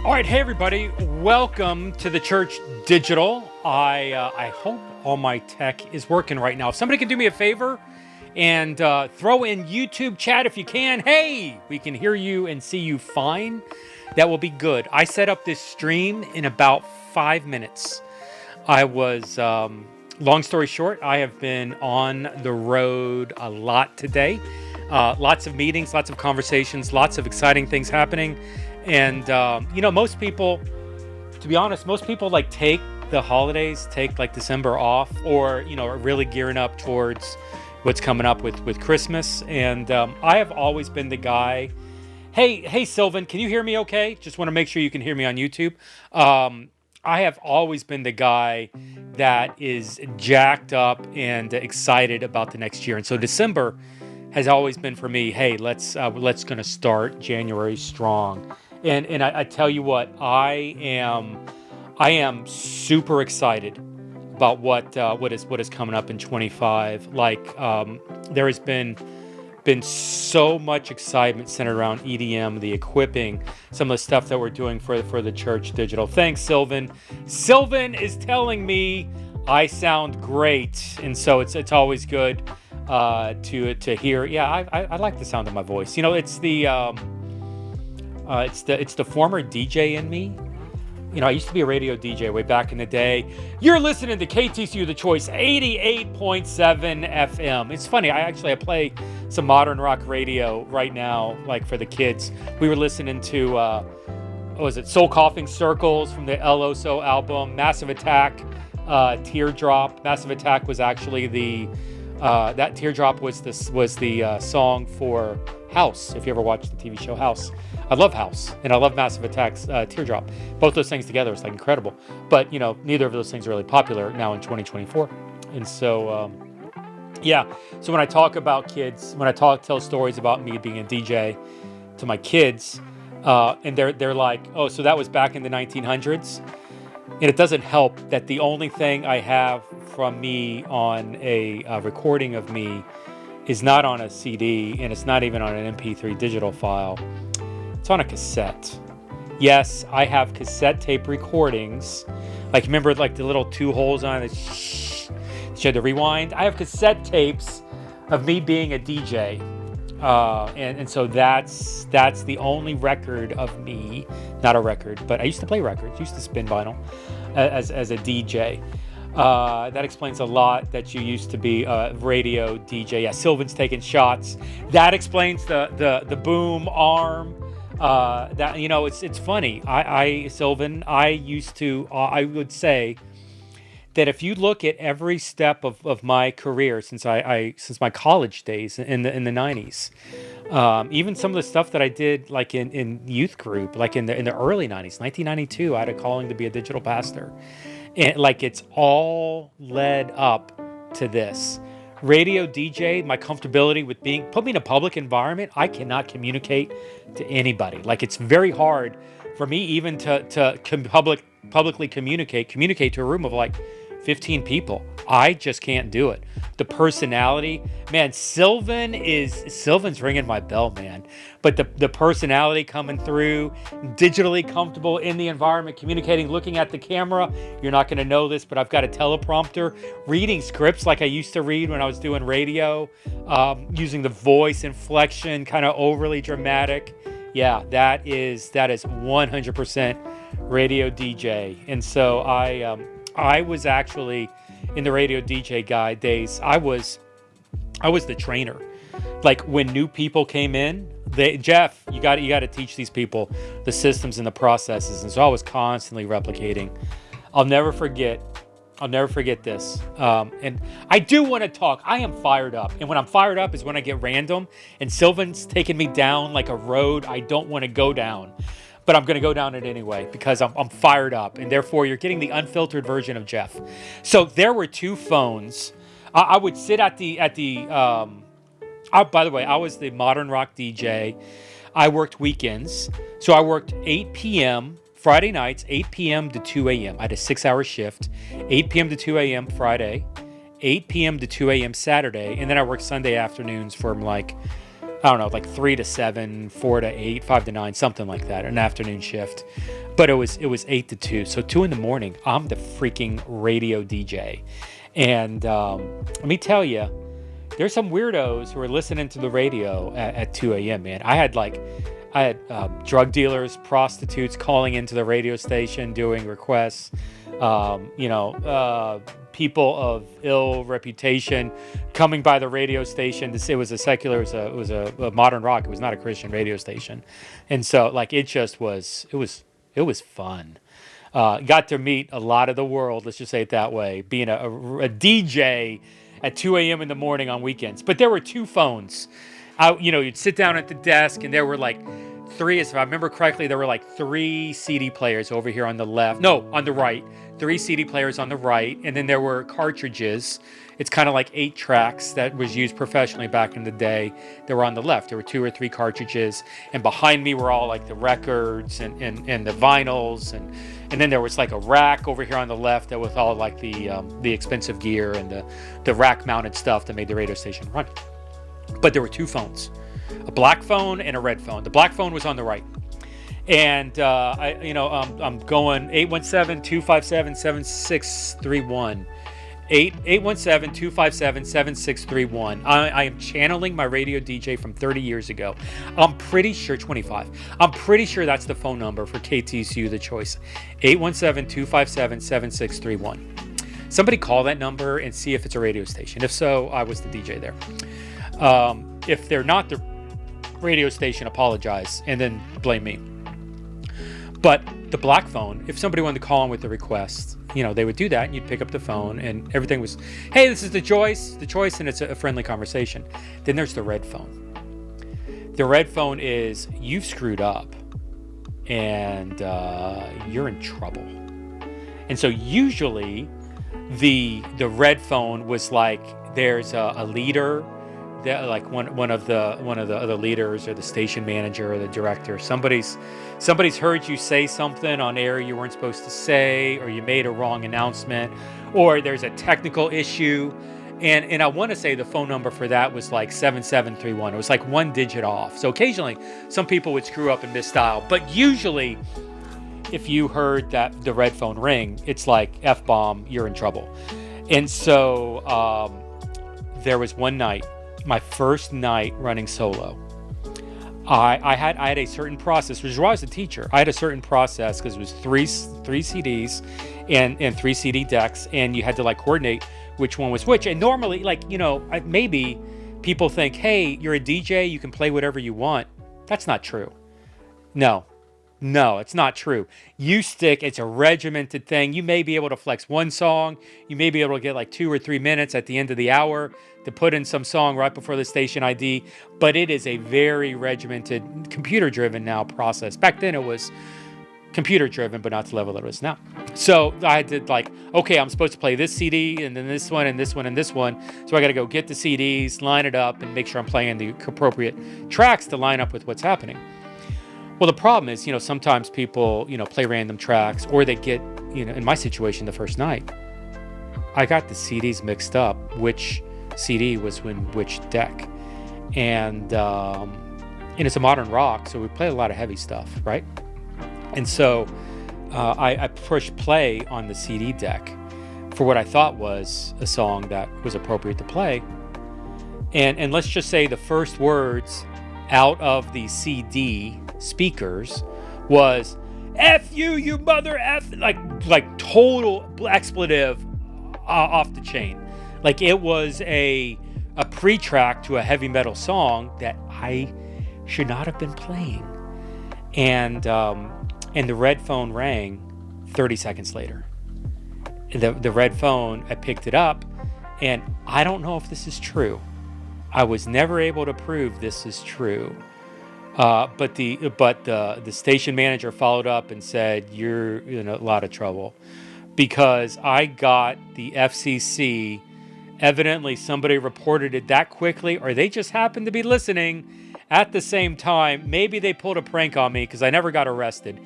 All right, hey everybody, welcome to the Church Digital. I hope all my tech is working right now. If somebody can do me a favor and throw in YouTube chat if you can. Hey, we can hear you and see you fine. That will be good. I set up this stream in about 5 minutes. Long story short, I have been on the road a lot today. Lots of meetings, lots of conversations, lots of exciting things happening. And, most people, to be honest, like take the holidays, take like December off, or, are really gearing up towards what's coming up with Christmas. And I have always been the guy. Hey, Sylvan, can you hear me okay? Just want to make sure you can hear me on YouTube. I have always been the guy that is jacked up and excited about the next year. And so December has always been for me, hey, let's gonna start January strong. And I tell you what, I am super excited about what is coming up in 25. Like there has been so much excitement centered around EDM, the equipping, some of the stuff that we're doing for the Church Digital. Thanks, Sylvan. Sylvan is telling me I sound great, and so it's always good to hear. Yeah, I like the sound of my voice. It's the former DJ in me. I used to be a radio DJ way back in the day. You're listening to KTCU The Choice 88.7 FM. It's funny, I play some modern rock radio right now, like for the kids. We were listening to, Soul Coughing Circles from the El Oso album, Massive Attack, Teardrop. Massive Attack was actually that Teardrop was the song for House, if you ever watched the TV show House. I love House, and I love Massive Attack's Teardrop. Both those things together is like incredible. But, neither of those things are really popular now in 2024. And so, So when I talk about kids, tell stories about me being a DJ to my kids, and they're like, oh, so that was back in the 1900s? And it doesn't help that the only thing I have from me on a recording of me is not on a CD, and it's not even on an MP3 digital file. It's on a cassette. Yes, I have cassette tape recordings. Like, remember, like the little 2 holes on it that you had to rewind? I have cassette tapes of me being a DJ. And so that's the only record of me, not a record, but I used to play records, used to spin vinyl as a DJ. That explains a lot that you used to be a radio DJ. Yeah, Sylvan's taking shots. That explains the boom arm. It's funny. Sylvan, I would say that if you look at every step of my career since my college days in the 90s, even some of the stuff that I did like in youth group, like in the early 90s, 1992, I had a calling to be a digital pastor. And like it's all led up to this. Radio DJ, my comfortability with put me in a public environment, I cannot communicate to anybody. Like it's very hard for me even to publicly communicate to a room of like 15 people. I just can't do it. The personality, man, Sylvan's ringing my bell, man. But the personality coming through, digitally comfortable in the environment, communicating, looking at the camera. You're not going to know this, but I've got a teleprompter, reading scripts like I used to read when I was doing radio, using the voice inflection, kind of overly dramatic. Yeah, that is 100% radio DJ. And so I was actually in the radio DJ guy days. I was the trainer. Like when new people came in, Jeff, you got to teach these people the systems and the processes. And so I was constantly replicating. I'll never forget this. And I do want to talk. I am fired up. And when I'm fired up is when I get random. And Sylvan's taking me down like a road I don't want to go down. But I'm going to go down it anyway because I'm fired up. And therefore, you're getting the unfiltered version of Jeff. So there were 2 phones. I would sit by the way, I was the modern rock DJ. I worked weekends. So I worked 8 p.m. Friday nights, 8 p.m. to 2 a.m. I had a 6-hour shift, 8 p.m. to 2 a.m. Friday, 8 p.m. to 2 a.m. Saturday. And then I worked Sunday afternoons from like I don't know, like 3 to 7, 4 to 8, 5 to 9, something like that, an afternoon shift. But it was 8 to 2. So 2 in the morning, I'm the freaking radio DJ. And let me tell you, there's some weirdos who are listening to the radio at 2 a.m., man. I had drug dealers, prostitutes calling into the radio station doing requests. People of ill reputation coming by the radio station to say it was a modern rock. It was not a Christian radio station. And so like, it was fun. Got to meet a lot of the world, let's just say it that way, being a DJ at 2 a.m. in the morning on weekends. But there were 2 phones. You'd sit down at the desk and there were like 3, if I remember correctly, there were like 3 CD players over here on the left. No, on the right. 3 CD players on the right. And then there were cartridges. It's kind of like 8 tracks that was used professionally back in the day. They were on the left. There were 2 or 3 cartridges. And behind me were all like the records and the vinyls. And then there was like a rack over here on the left that was all like the expensive gear and the rack mounted stuff that made the radio station run. But there were 2 phones, a black phone and a red phone. The black phone was on the right. And I'm going 817-257-7631. 817-257-7631. I am channeling my radio DJ from 30 years ago. I'm pretty sure 25. I'm pretty sure that's the phone number for KTSU The Choice. 817-257-7631. Somebody call that number and see if it's a radio station. If so, I was the DJ there. If they're not the radio station, apologize and then blame me. But the black phone, if somebody wanted to call in with a request, they would do that and you'd pick up the phone and everything was, hey, this is the choice, and it's a friendly conversation. Then there's the red phone. The red phone is, you've screwed up and you're in trouble. And so usually the red phone was like, there's a leader, like one of the other leaders or the station manager or the director. Somebody's heard you say something on air you weren't supposed to say, or you made a wrong announcement, or there's a technical issue. And I want to say the phone number for that was like 7731. It was like 1 digit off. So occasionally some people would screw up and misdial, but usually if you heard that the red phone ring, it's like F-bomb, you're in trouble. And so there was one night, my first night running solo. I had a certain process, which is why I was a teacher. I had a certain process because it was three CDs and 3 CD decks, and you had to like coordinate which one was which. And normally, maybe people think, hey, you're a DJ, you can play whatever you want. That's not true. No, it's not true. It's a regimented thing. You may be able to flex one song. You may be able to get like 2 or 3 minutes at the end of the hour to put in some song right before the station ID. But it is a very regimented, computer-driven now process. Back then it was computer-driven, but not to the level that it is now. So I did okay, I'm supposed to play this CD and then this one and this one and this one. So I got to go get the CDs, line it up, and make sure I'm playing the appropriate tracks to line up with what's happening. Well, the problem is, sometimes people, play random tracks, or they get, in my situation the first night, I got the CDs mixed up, which CD was in which deck. And it's a modern rock, so we play a lot of heavy stuff, right? And so I pushed play on the CD deck for what I thought was a song that was appropriate to play. And let's just say the first words out of the CD speakers was F you mother F, like total expletive off the chain. Like it was a pre-track to a heavy metal song that I should not have been playing. And the red phone rang 30 seconds later. The red phone, I picked it up, and I don't know if this is true. I was never able to prove this is true. But the station manager followed up and said, you're in a lot of trouble, because I got the FCC. Evidently somebody reported it that quickly, or they just happened to be listening at the same time. Maybe they pulled a prank on me because I never got arrested,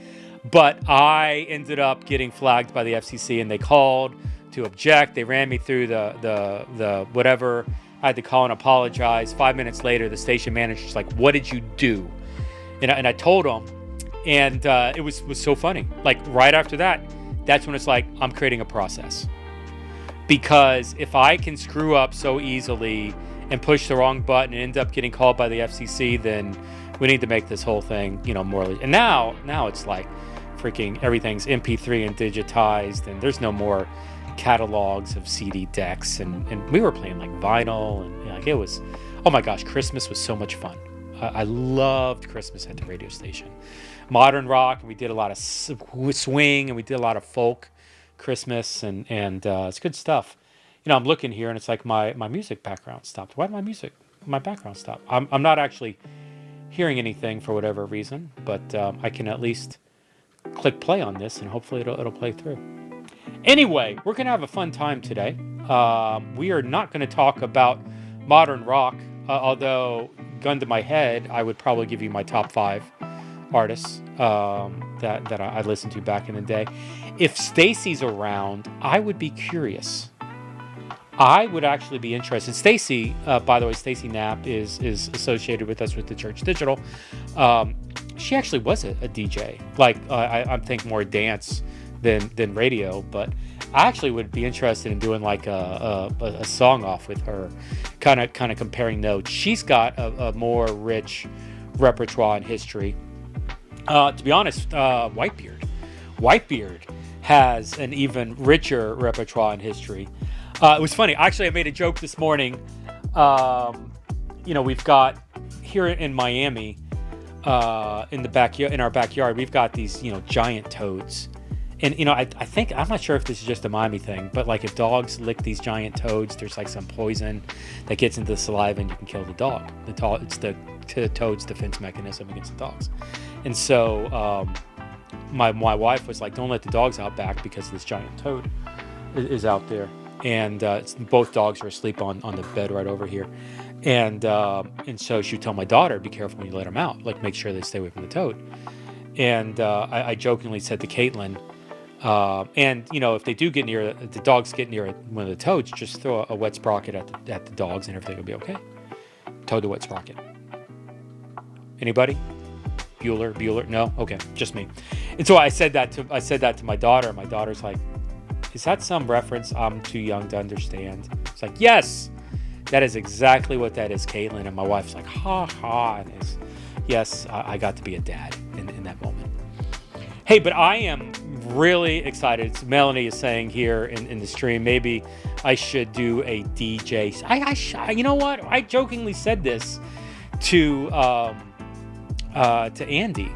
but I ended up getting flagged by the FCC, and they called to object. They ran me through the whatever, I had to call and apologize. 5 minutes later, the station manager's like, "What did you do?" And I told him, and it was so funny. Like right after that, that's when it's like, I'm creating a process. Because if I can screw up so easily and push the wrong button and end up getting called by the FCC, then we need to make this whole thing, morally. And now it's like freaking everything's MP3 and digitized, and there's no more catalogs of CD decks. And we were playing like vinyl, and like it was, oh my gosh, Christmas was so much fun. I loved Christmas at the radio station. Modern rock, and we did a lot of swing, and we did a lot of folk Christmas, and it's good stuff. I'm looking here, and it's like my music background stopped. Why did my background stop? I'm not actually hearing anything for whatever reason, but I can at least click play on this, and hopefully it'll play through. Anyway, we're gonna have a fun time today. We are not going to talk about modern rock, although gun to my head, I would probably give you my top 5 artists that I listened to back in the day. If Stacy's around, I would be curious. I would actually be interested. Stacy, by the way, Stacy Knapp is associated with us with theChurch.digital. She actually was a DJ. Like I'm thinking more dance than radio, but I actually would be interested in doing like a song off with her, kind of comparing notes. She's got a more rich repertoire and history. To be honest, Whitebeard has an even richer repertoire and history. It was funny. Actually, I made a joke this morning. We've got here in Miami, in our backyard, we've got these, giant toads. And, I think, I'm not sure if this is just a Miami thing, but like if dogs lick these giant toads, there's like some poison that gets into the saliva and you can kill the dog. It's the toad's defense mechanism against the dogs. And so my wife was like, don't let the dogs out back because this giant toad is out there. And both dogs are asleep on the bed right over here. And so she would tell my daughter, be careful when you let them out, like make sure they stay away from the toad. And I jokingly said to Caitlin, if they do get near, the dogs get near one of the toads, just throw a wet sprocket at the dogs and everything will be okay. Toad the wet sprocket. Anybody? Bueller? No? Okay, just me. And so I said that to my daughter, and my daughter's like, is that some reference I'm too young to understand? It's like, yes, that is exactly what that is, Caitlin. And my wife's like, ha ha. And yes, I got to be a dad in that moment. Hey, but I am really excited. Melanie is saying here in the stream, maybe I should do a DJ. You know what? I jokingly said this to Andy.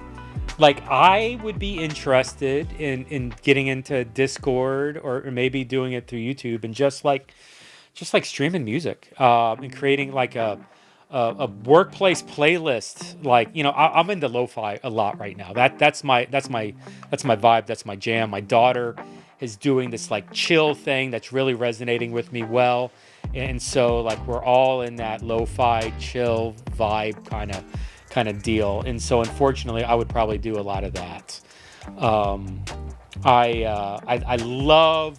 Like, I would be interested in getting into Discord or maybe doing it through YouTube and just like streaming music and creating like a workplace playlist. Like, I'm into lo-fi a lot right now. That's my vibe. That's my jam. My daughter is doing this like chill thing that's really resonating with me well. And so like we're all in that lo-fi chill vibe kind of deal. And so unfortunately I would probably do a lot of that. I love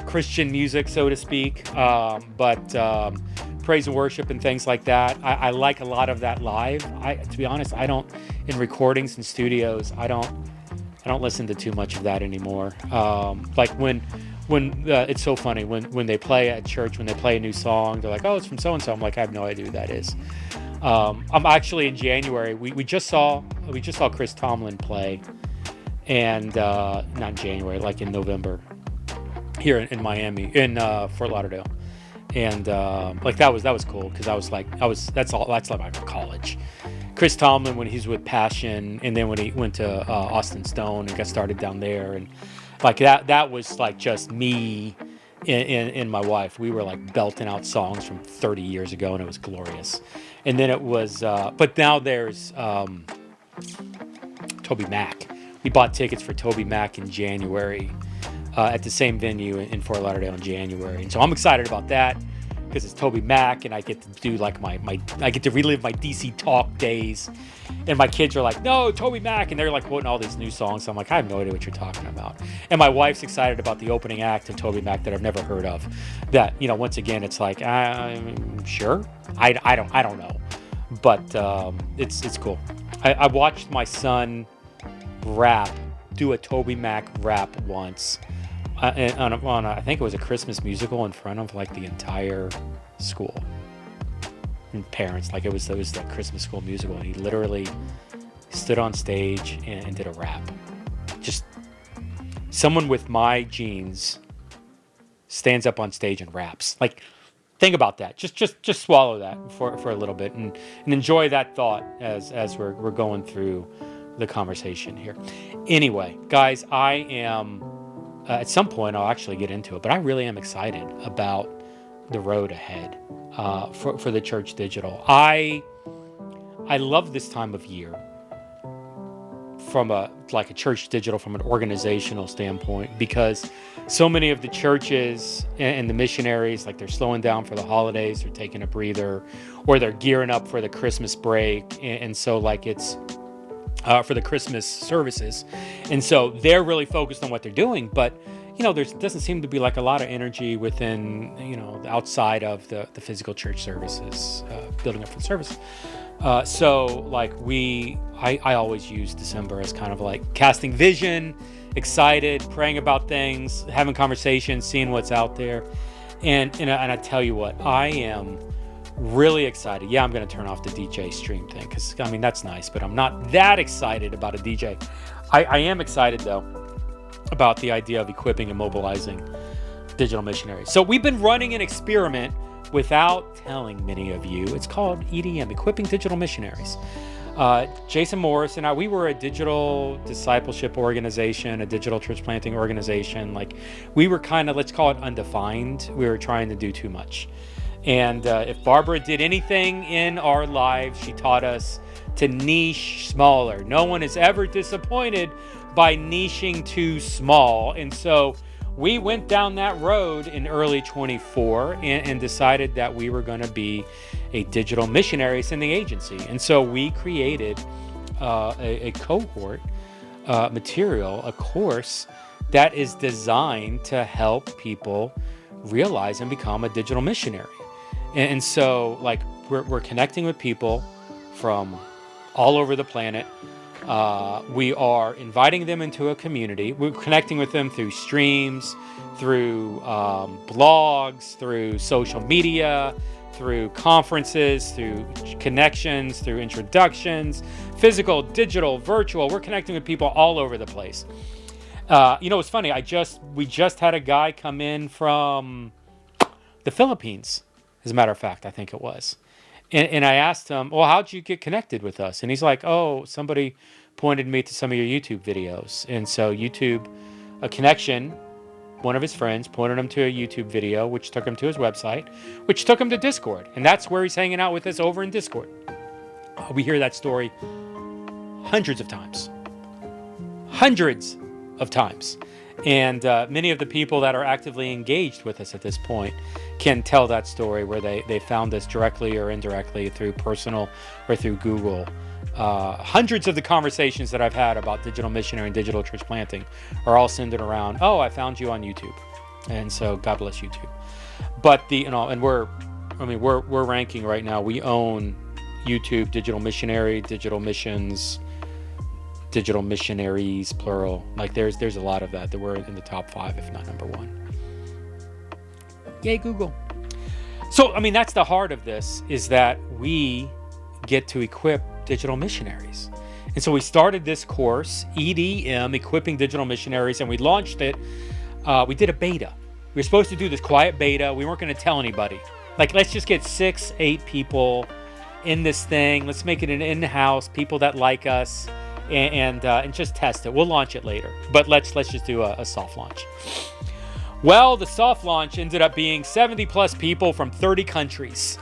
Christian music, so to speak, but praise and worship and things like that, I like a lot of that live. To be honest, I don't, in recordings and studios, I don't listen to too much of that anymore. Like when it's so funny when they play at church, when they play a new song, they're like, oh, it's from so and so. I'm like, I have no idea who that is. I'm actually in January. We just saw Chris Tomlin play, and not in January, like in November, here in Miami, in Fort Lauderdale, and like that was cool because that's like my college. Chris Tomlin when he's with Passion, and then when he went to Austin Stone and got started down there, and like that was like just me and my wife. We were like belting out songs from 30 years ago, and it was glorious. And then it was, but now there's Toby Mac. We bought tickets for Toby Mac in January at the same venue in Fort Lauderdale in January. And so I'm excited about that. because it's Toby Mac, and I get to do like I get to relive my DC Talk days. And my kids are like, no, Toby Mac, and they're like quoting all these new songs. So I'm like, I have no idea what you're talking about. And my wife's excited about the opening act of Toby Mac that I've never heard of. That, once again, it's like, I'm sure, I don't know, but it's cool. I watched my son do a Toby Mac rap once. On I think it was a Christmas musical in front of like the entire school and parents. Like it was that Christmas school musical, and he literally stood on stage and did a rap. Just someone with my genes stands up on stage and raps. Like, think about that. Just swallow that for a little bit and enjoy that thought as we're going through the conversation here. Anyway, guys, I am. At some point, I'll actually get into it, but I really am excited about the road ahead for the Church Digital. I love this time of year from a Church Digital from an organizational standpoint, because so many of the churches and the missionaries, like, they're slowing down for the holidays, they're taking a breather, or they're gearing up for the Christmas break, and so it's for the Christmas services. And so they're really focused on what they're doing. But, there doesn't seem to be like a lot of energy within, outside of the physical church services, building up for the service. I always use December as kind of like casting vision, excited, praying about things, having conversations, seeing what's out there. And I tell you what, I am really excited. Yeah, I'm going to turn off the DJ stream thing because, that's nice, but I'm not that excited about a DJ. I am excited, though, about the idea of equipping and mobilizing digital missionaries. So we've been running an experiment without telling many of you. It's called EDM, Equipping Digital Missionaries. Jason Morris and I, we were a digital discipleship organization, a digital church planting organization. Like, we were kind of, let's call it undefined. We were trying to do too much. And if Barbara did anything in our lives, she taught us to niche smaller. No one is ever disappointed by niching too small. And so we went down that road in early 24 and decided that we were going to be a digital missionaries in the agency. And so we created a cohort material, a course that is designed to help people realize and become a digital missionary. And so, we're connecting with people from all over the planet. We are inviting them into a community. We're connecting with them through streams, through blogs, through social media, through conferences, through connections, through introductions, physical, digital, virtual. We're connecting with people all over the place. It's funny. We just had a guy come in from the Philippines. As a matter of fact, I think it was. And I asked him, well, how'd you get connected with us? And he's like, oh, somebody pointed me to some of your YouTube videos. And so YouTube, a connection, one of his friends pointed him to a YouTube video, which took him to his website, which took him to Discord. And that's where he's hanging out with us, over in Discord. We hear that story hundreds of times. And many of the people that are actively engaged with us at this point can tell that story, where they found us directly or indirectly through personal or through Google. Hundreds of the conversations that I've had about digital missionary and digital church planting are all centered around, oh, I found you on YouTube. And so God bless YouTube. But we're ranking right now. We own YouTube, digital missionary, digital missions, digital missionaries, plural. There's a lot of that we're in the top 5, if not number 1. Yay, Google. So, that's the heart of this, is that we get to equip digital missionaries. And so we started this course, EDM, Equipping Digital Missionaries, and we launched it. We did a beta. We were supposed to do this quiet beta. We weren't going to tell anybody. Let's just get 6-8 people in this thing. Let's make it an in-house, people that like us, and just test it. We'll launch it later, but let's just do a soft launch. Well, the soft launch ended up being 70 plus people from 30 countries.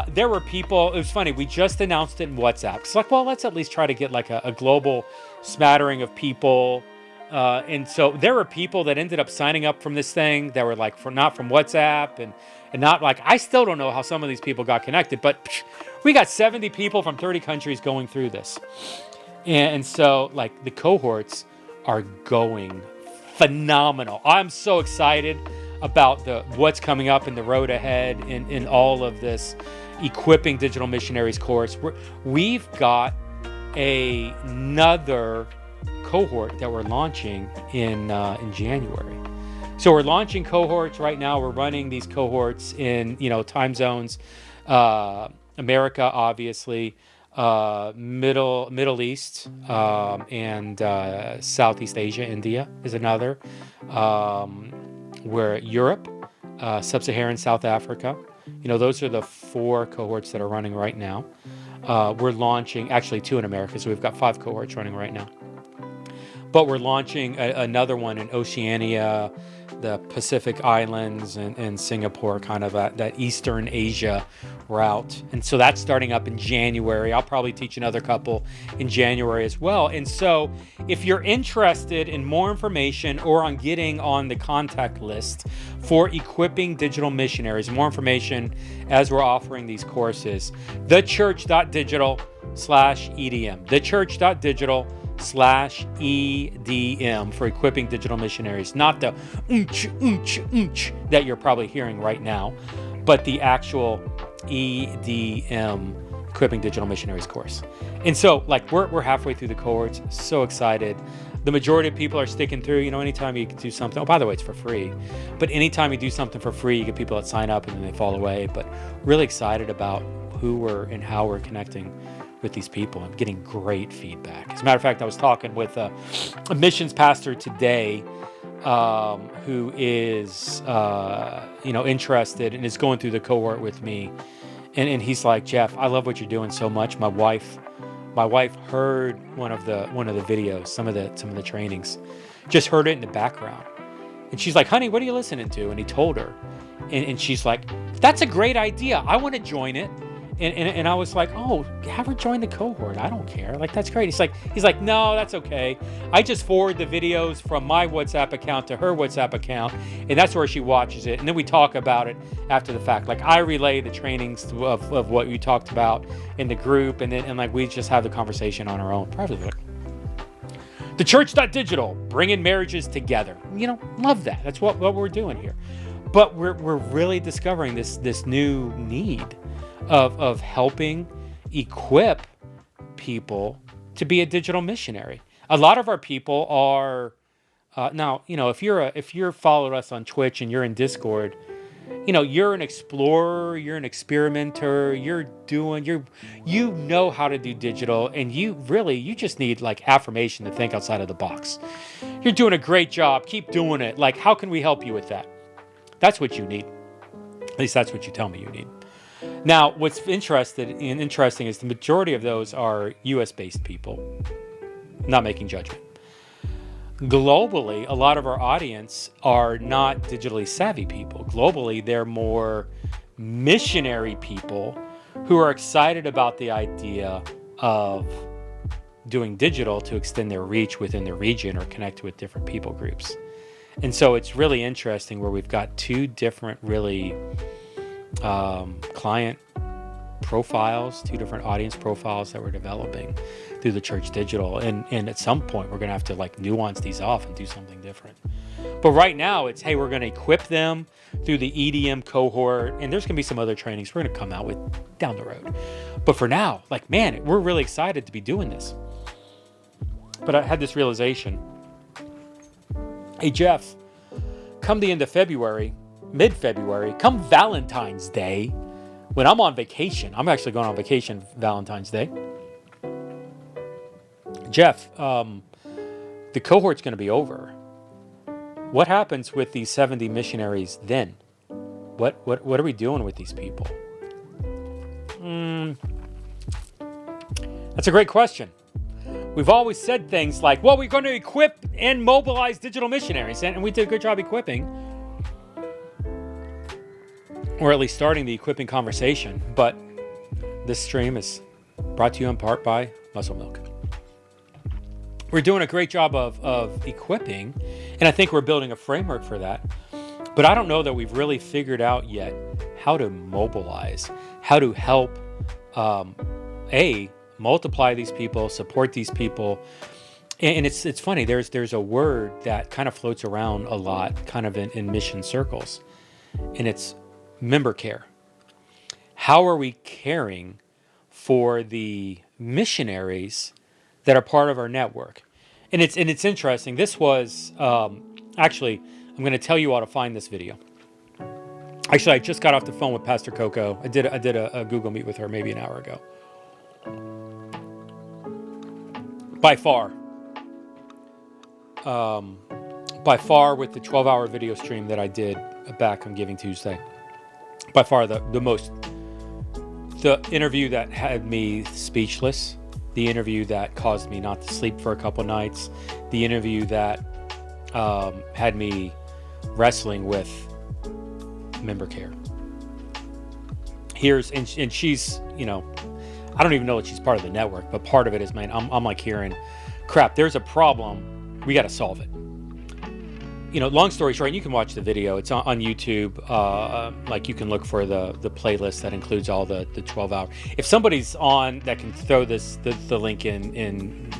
There were people, it was funny, we just announced it in WhatsApp. It's let's at least try to get a global smattering of people And so there were people that ended up signing up from this thing that were like not from WhatsApp and not like, I still don't know how some of these people got connected, but we got 70 people from 30 countries going through this. And so like the cohorts are going phenomenal. I'm so excited about what's coming up in the road ahead in all of this Equipping Digital Missionaries course. We've got another cohort that we're launching in January. So we're launching cohorts right now. We're running these cohorts in time zones, America, obviously, Middle East, and Southeast Asia. India is another. We're Europe, Sub-Saharan South Africa. Those are the 4 cohorts that are running right now. We're launching actually 2 in America, so we've got 5 cohorts running right now. But we're launching another one in Oceania, the Pacific Islands, and Singapore, kind of that Eastern Asia route. And so that's starting up in January. I'll probably teach another couple in January as well. And so if you're interested in more information or on getting on the contact list for Equipping Digital Missionaries, more information as we're offering these courses, theChurch.digital/EDM, theChurch.digital/EDM for Equipping Digital Missionaries, not the that you're probably hearing right now, but the actual EDM, Equipping Digital Missionaries course. And so like we're halfway through the cohorts, so excited. The majority of people are sticking through. Anytime you do something, by the way, it's for free, but anytime you do something for free, you get people that sign up and then they fall away. But really excited about who we're and how we're connecting with these people. I'm getting great feedback. As a matter of fact, I was talking with a missions pastor today who is interested and is going through the cohort with me, and he's like, Jeff, I love what you're doing so much. My wife heard one of the videos, some of the trainings, just heard it in the background, and she's like, honey, what are you listening to? And he told her, and she's like, that's a great idea, I want to join it. And I was like, oh, have her join the cohort. I don't care. Like, that's great. He's like, no, that's okay. I just forward the videos from my WhatsApp account to her WhatsApp account, and that's where she watches it. And then we talk about it after the fact. Like, I relay the trainings of what we talked about in the group, and like we just have the conversation on our own privately. theChurch.digital, bringing marriages together. Love that. That's what we're doing here. But we're really discovering this new need of helping equip people to be a digital missionary. A lot of our people are now, if you're followed us on Twitch and you're in Discord, you're an explorer, you're an experimenter, you know how to do digital, and you just need like affirmation to think outside of the box. You're doing a great job. Keep doing it. Like, how can we help you with that? That's what you need. At least that's what you tell me you need. Now, what's interesting is the majority of those are US-based people, not making judgment. Globally, a lot of our audience are not digitally savvy people. Globally, they're more missionary people who are excited about the idea of doing digital to extend their reach within their region or connect with different people groups. And so it's really interesting where we've got 2 different really client profiles, 2 different audience profiles that we're developing through the Church Digital. And at some point, we're going to have to like nuance these off and do something different. But right now, it's, hey, we're going to equip them through the EDM cohort. And there's going to be some other trainings we're going to come out with down the road. But for now, like, man, we're really excited to be doing this. But I had this realization. Hey, Jeff, come the end of February, mid-February, come Valentine's Day, when I'm on vacation, I'm actually going on vacation Valentine's Day. Jeff, the cohort's going to be over. What happens with these 70 missionaries then? What are we doing with these people? That's a great question. We've always said things like, well, we're going to equip and mobilize digital missionaries. And we did a good job equipping, or at least starting the equipping conversation. But this stream is brought to you in part by Muscle Milk. we're doing a great job of equipping, and I think we're building a framework for that. But I don't know that we've really figured out yet how to mobilize, how to help, multiply these people, support these people. And it's funny, there's a word that kind of floats around a lot, kind of in mission circles, and it's member care. How are we caring for the missionaries that are part of our network? And it's interesting. This was actually, I'm going to tell you how to find this video. Actually, I just got off the phone with Pastor Koko. I did a Google Meet with her maybe an hour ago. By far with the 12-hour video stream that I did back on Giving Tuesday, by far the interview that had me speechless, the interview that caused me not to sleep for a couple nights, the interview that had me wrestling with member care. And she's, I don't even know that she's part of the network, but part of it is, man, I'm like hearing, crap, there's a problem, we got to solve it. Long story short, and you can watch the video. It's on YouTube. Like you can look for the playlist that includes all the 12 hour. If somebody's on that can throw the link in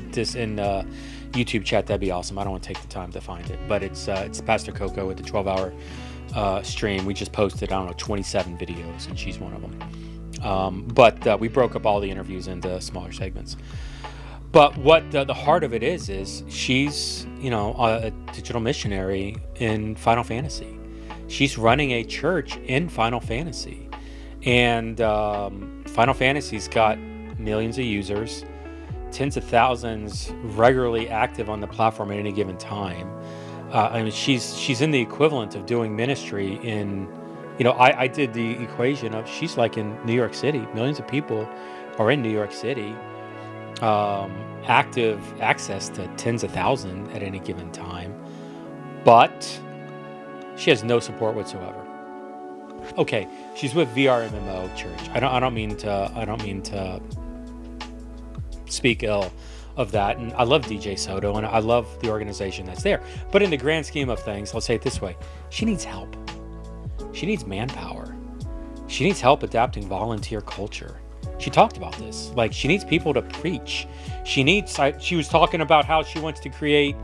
YouTube chat, that'd be awesome. I don't want to take the time to find it, but it's Pastor Koko with the 12-hour stream. We just posted, 27 videos, and she's one of them. But we broke up all the interviews into smaller segments. But what the heart of it is she's, a digital missionary in Final Fantasy. She's running a church in Final Fantasy. And Final Fantasy's got millions of users, tens of thousands regularly active on the platform at any given time. She's in the equivalent of doing ministry in, I did the equation of she's like in New York City. Millions of people are in New York City. Active access to tens of thousands at any given time, but she has no support whatsoever. Okay, she's with VRMMO Church. I don't mean to speak ill of that, and I love DJ Soto, and I love the organization that's there. But in the grand scheme of things, I'll say it this way: she needs help. She needs manpower. She needs help adapting volunteer culture. She talked about this. Like, she needs people to preach. She was talking about how she wants to create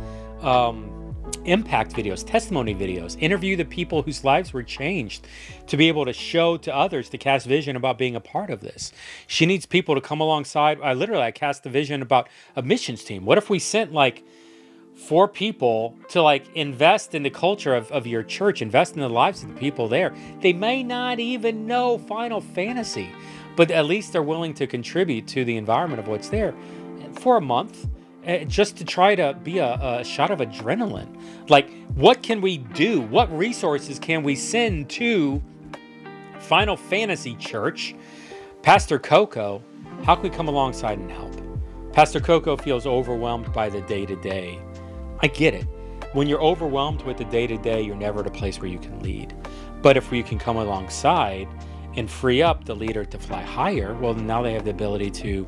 impact videos, testimony videos, interview the people whose lives were changed to be able to show to others, to cast vision about being a part of this. She needs people to come alongside. I cast the vision about a missions team. What if we sent 4 people to invest in the culture of your church, invest in the lives of the people there? They may not even know Final Fantasy, but at least they're willing to contribute to the environment of what's there for a month, just to try to be a shot of adrenaline. What can we do? What resources can we send to Final Fantasy Church? Pastor Koko, how can we come alongside and help? Pastor Koko feels overwhelmed by the day-to-day. I get it. When you're overwhelmed with the day-to-day, you're never at a place where you can lead. But if we can come alongside and free up the leader to fly higher, well, now they have the ability to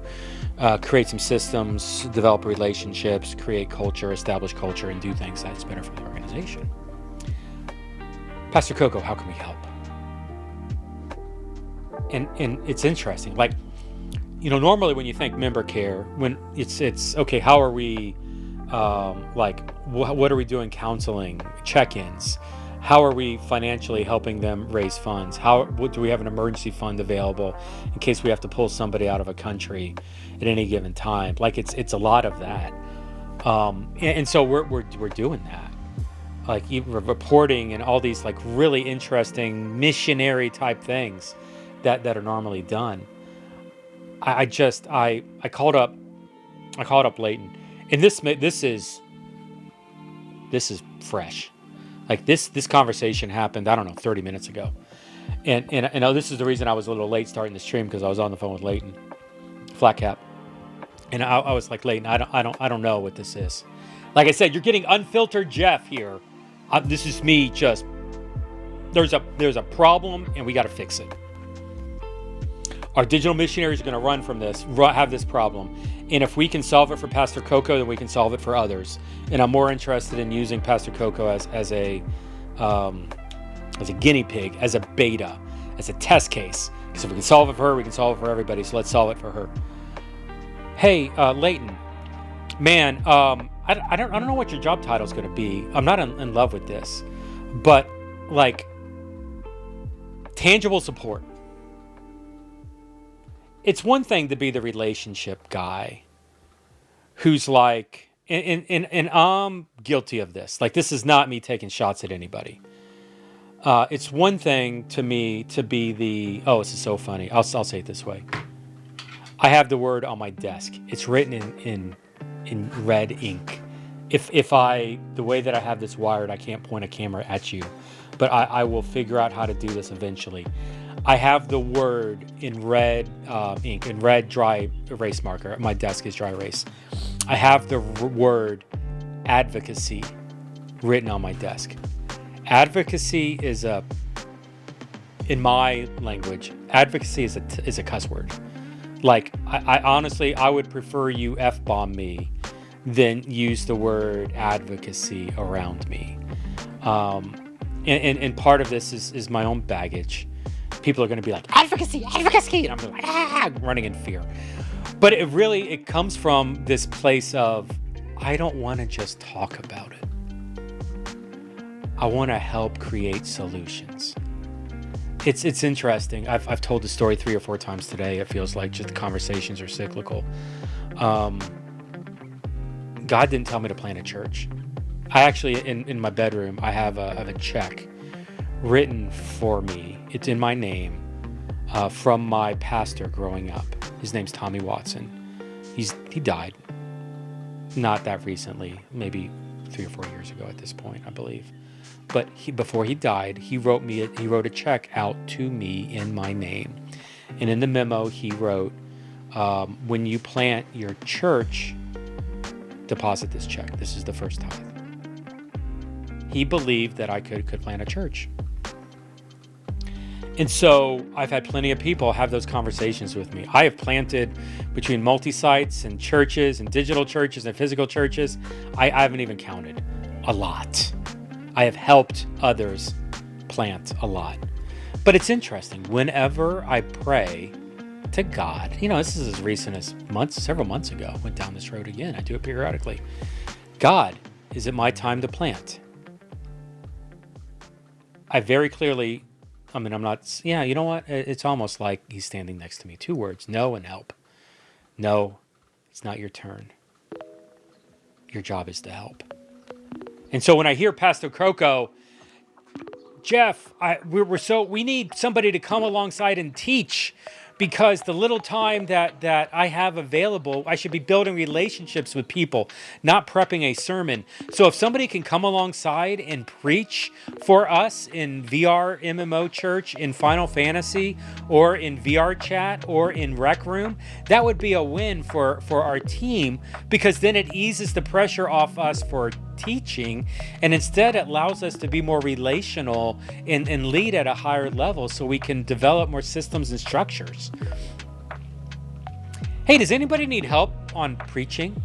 create some systems, develop relationships, create culture, establish culture, and do things that's better for the organization. Pastor Koko, how can we help? And it's interesting. Normally when you think member care, when it's okay, how are we, what are we doing? Counseling, check-ins. How are we financially helping them raise funds? Do we have an emergency fund available in case we have to pull somebody out of a country at any given time? It's a lot of that, and so we're doing that, even reporting and all these really interesting missionary type things that are normally done. I called up Leighton, and this is fresh. This conversation happened, 30 minutes ago. And this is the reason I was a little late starting the stream, because I was on the phone with Leighton, Flat Cap. And I was like, Leighton, I don't know what this is. Like I said, you're getting unfiltered Jeff here. This is me there's a problem and we got to fix it. Our digital missionaries are going to run from this, have this problem. And if we can solve it for Pastor Koko, then we can solve it for others. And I'm more interested in using Pastor Koko as a guinea pig, as a beta, as a test case. Because if we can solve it for her, we can solve it for everybody. So let's solve it for her. Hey, Leighton, man, I don't know what your job title is going to be. I'm not in love with this, but like tangible support. It's one thing to be the relationship guy who's like, and I'm guilty of this. Like, this is not me taking shots at anybody. It's one thing to me to be the, oh, this is so funny. I'll say it this way. I have the word on my desk. It's written in red ink. If the way that I have this wired, I can't point a camera at you, but I will figure out how to do this eventually. I have the word in red ink, in red dry erase marker. My desk is dry erase. I have the word advocacy written on my desk. Advocacy is in my language, advocacy is a cuss word. Like, I honestly, I would prefer you F-bomb me than use the word advocacy around me. And part of this is my own baggage. People are going to be like, advocacy, and I'm like, running in fear. But it comes from this place of, I don't want to just talk about it. I want to help create solutions. It's interesting. I've told the story 3 or 4 times today. It feels like just the conversations are cyclical. God didn't tell me to plant a church. I actually, in my bedroom, I have a check written for me. It's in my name from my pastor growing up. His name's Tommy Watson. He died not that recently, maybe 3 or 4 years ago at this point, I believe. But before he died, he wrote a check out to me in my name. And in the memo, he wrote, when you plant your church, deposit this check. This is the first tithe. He believed that I could plant a church. And so I've had plenty of people have those conversations with me. I have planted between multi-sites and churches and digital churches and physical churches. I haven't even counted. A lot. I have helped others plant a lot. But it's interesting. Whenever I pray to God, this is as recent as several months ago. Went down this road again. I do it periodically. God, is it my time to plant? I very clearly, I'm not, you know what? It's almost like he's standing next to me. 2 words, no and help. No, it's not your turn. Your job is to help. And so when I hear Pastor Koko, Jeff, we need somebody to come alongside and teach, because the little time that I have available, I should be building relationships with people, not prepping a sermon. So if somebody can come alongside and preach for us in VR MMO Church, in Final Fantasy, or in VR Chat, or in Rec Room, that would be a win for our team, because then it eases the pressure off us for teaching, and instead it allows us to be more relational and lead at a higher level, so we can develop more systems and structures. Hey, does anybody need help on preaching?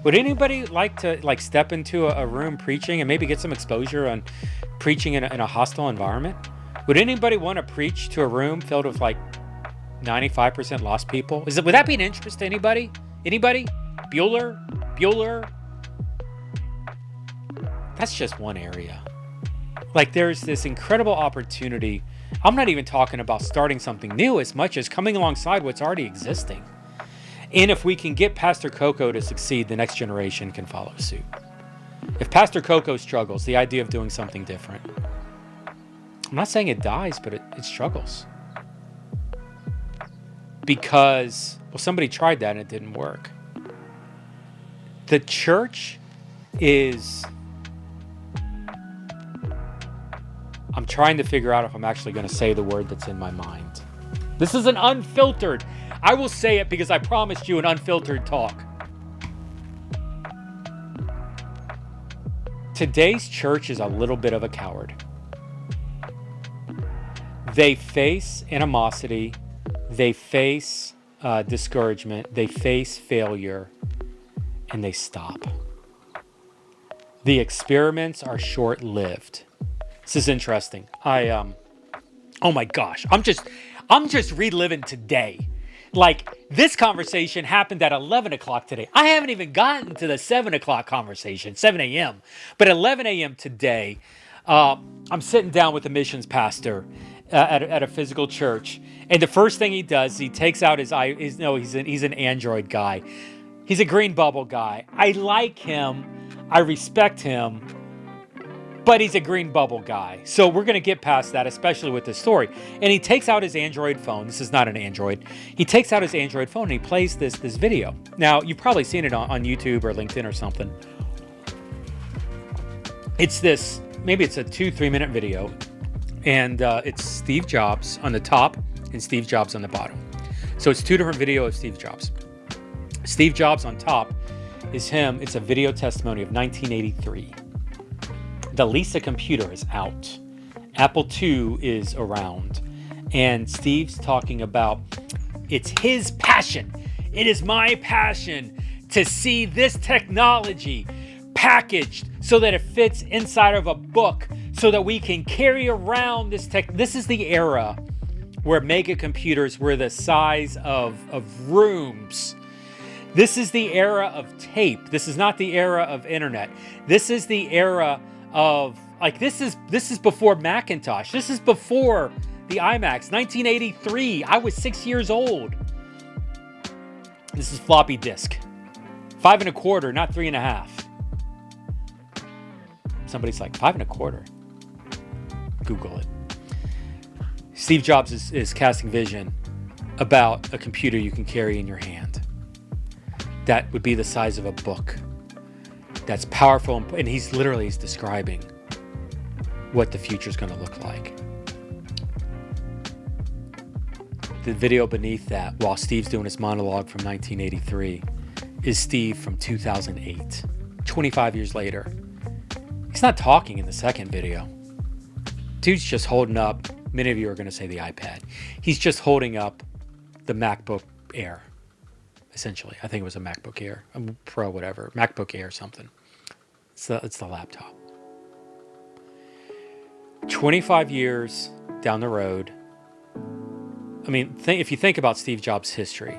Would anybody like to step into a room preaching and maybe get some exposure on preaching in a hostile environment? Would anybody want to preach to a room filled with 95% lost people? Would that be an interest to anybody? Anybody? Bueller? That's just one area. There's this incredible opportunity. I'm not even talking about starting something new as much as coming alongside what's already existing. And if we can get Pastor Koko to succeed, the next generation can follow suit. If Pastor Koko struggles, the idea of doing something different, I'm not saying it dies, but it struggles. Because, somebody tried that and it didn't work. The church is... I'm trying to figure out if I'm actually going to say the word that's in my mind. This is an unfiltered. I will say it because I promised you an unfiltered talk. Today's church is a little bit of a coward. They face animosity They face discouragement, they face failure, and they stop. The experiments are short-lived. This is interesting. Oh my gosh, I'm just reliving today. Like, this conversation happened at 11 o'clock today. I haven't even gotten to the 7 o'clock conversation, 7 a.m. But 11 a.m. today, I'm sitting down with a missions pastor at a physical church. And the first thing he does, he takes out he's an Android guy. He's a green bubble guy. I like him. I respect him. But he's a green bubble guy. So we're going to get past that, especially with this story. And he takes out his Android phone. This is not an Android. He takes out his Android phone and he plays this video. Now, you've probably seen it on YouTube or LinkedIn or something. Maybe it's a 2-3 minute video. And it's Steve Jobs on the top and Steve Jobs on the bottom. So it's two different videos of Steve Jobs. Steve Jobs on top is him. It's a video testimony of 1983. The Lisa computer is out. Apple II is around. And Steve's talking about it's his passion. It is my passion to see this technology packaged so that it fits inside of a book so that we can carry around this tech. This is the era where mega computers were the size of rooms. This is the era of tape. This is not the era of internet. This is the era of, like, this is before Macintosh. This is before the iMacs. 1983. I was 6 years old. This is floppy disk. 5 1/4, not 3 1/2. Somebody's like, 5 1/4. Google it. Steve Jobs is casting vision about a computer you can carry in your hand. That would be the size of a book. That's powerful, and he's describing what the future is going to look like. The video beneath that, while Steve's doing his monologue from 1983, is Steve from 2008, 25 years later. He's not talking in the second video. Dude's just holding up, many of you are going to say the iPad. He's just holding up the MacBook Air. Essentially, I think it was a MacBook Air, a Pro, whatever, MacBook Air something. It's the laptop. 25 years down the road. I mean, if you think about Steve Jobs' history,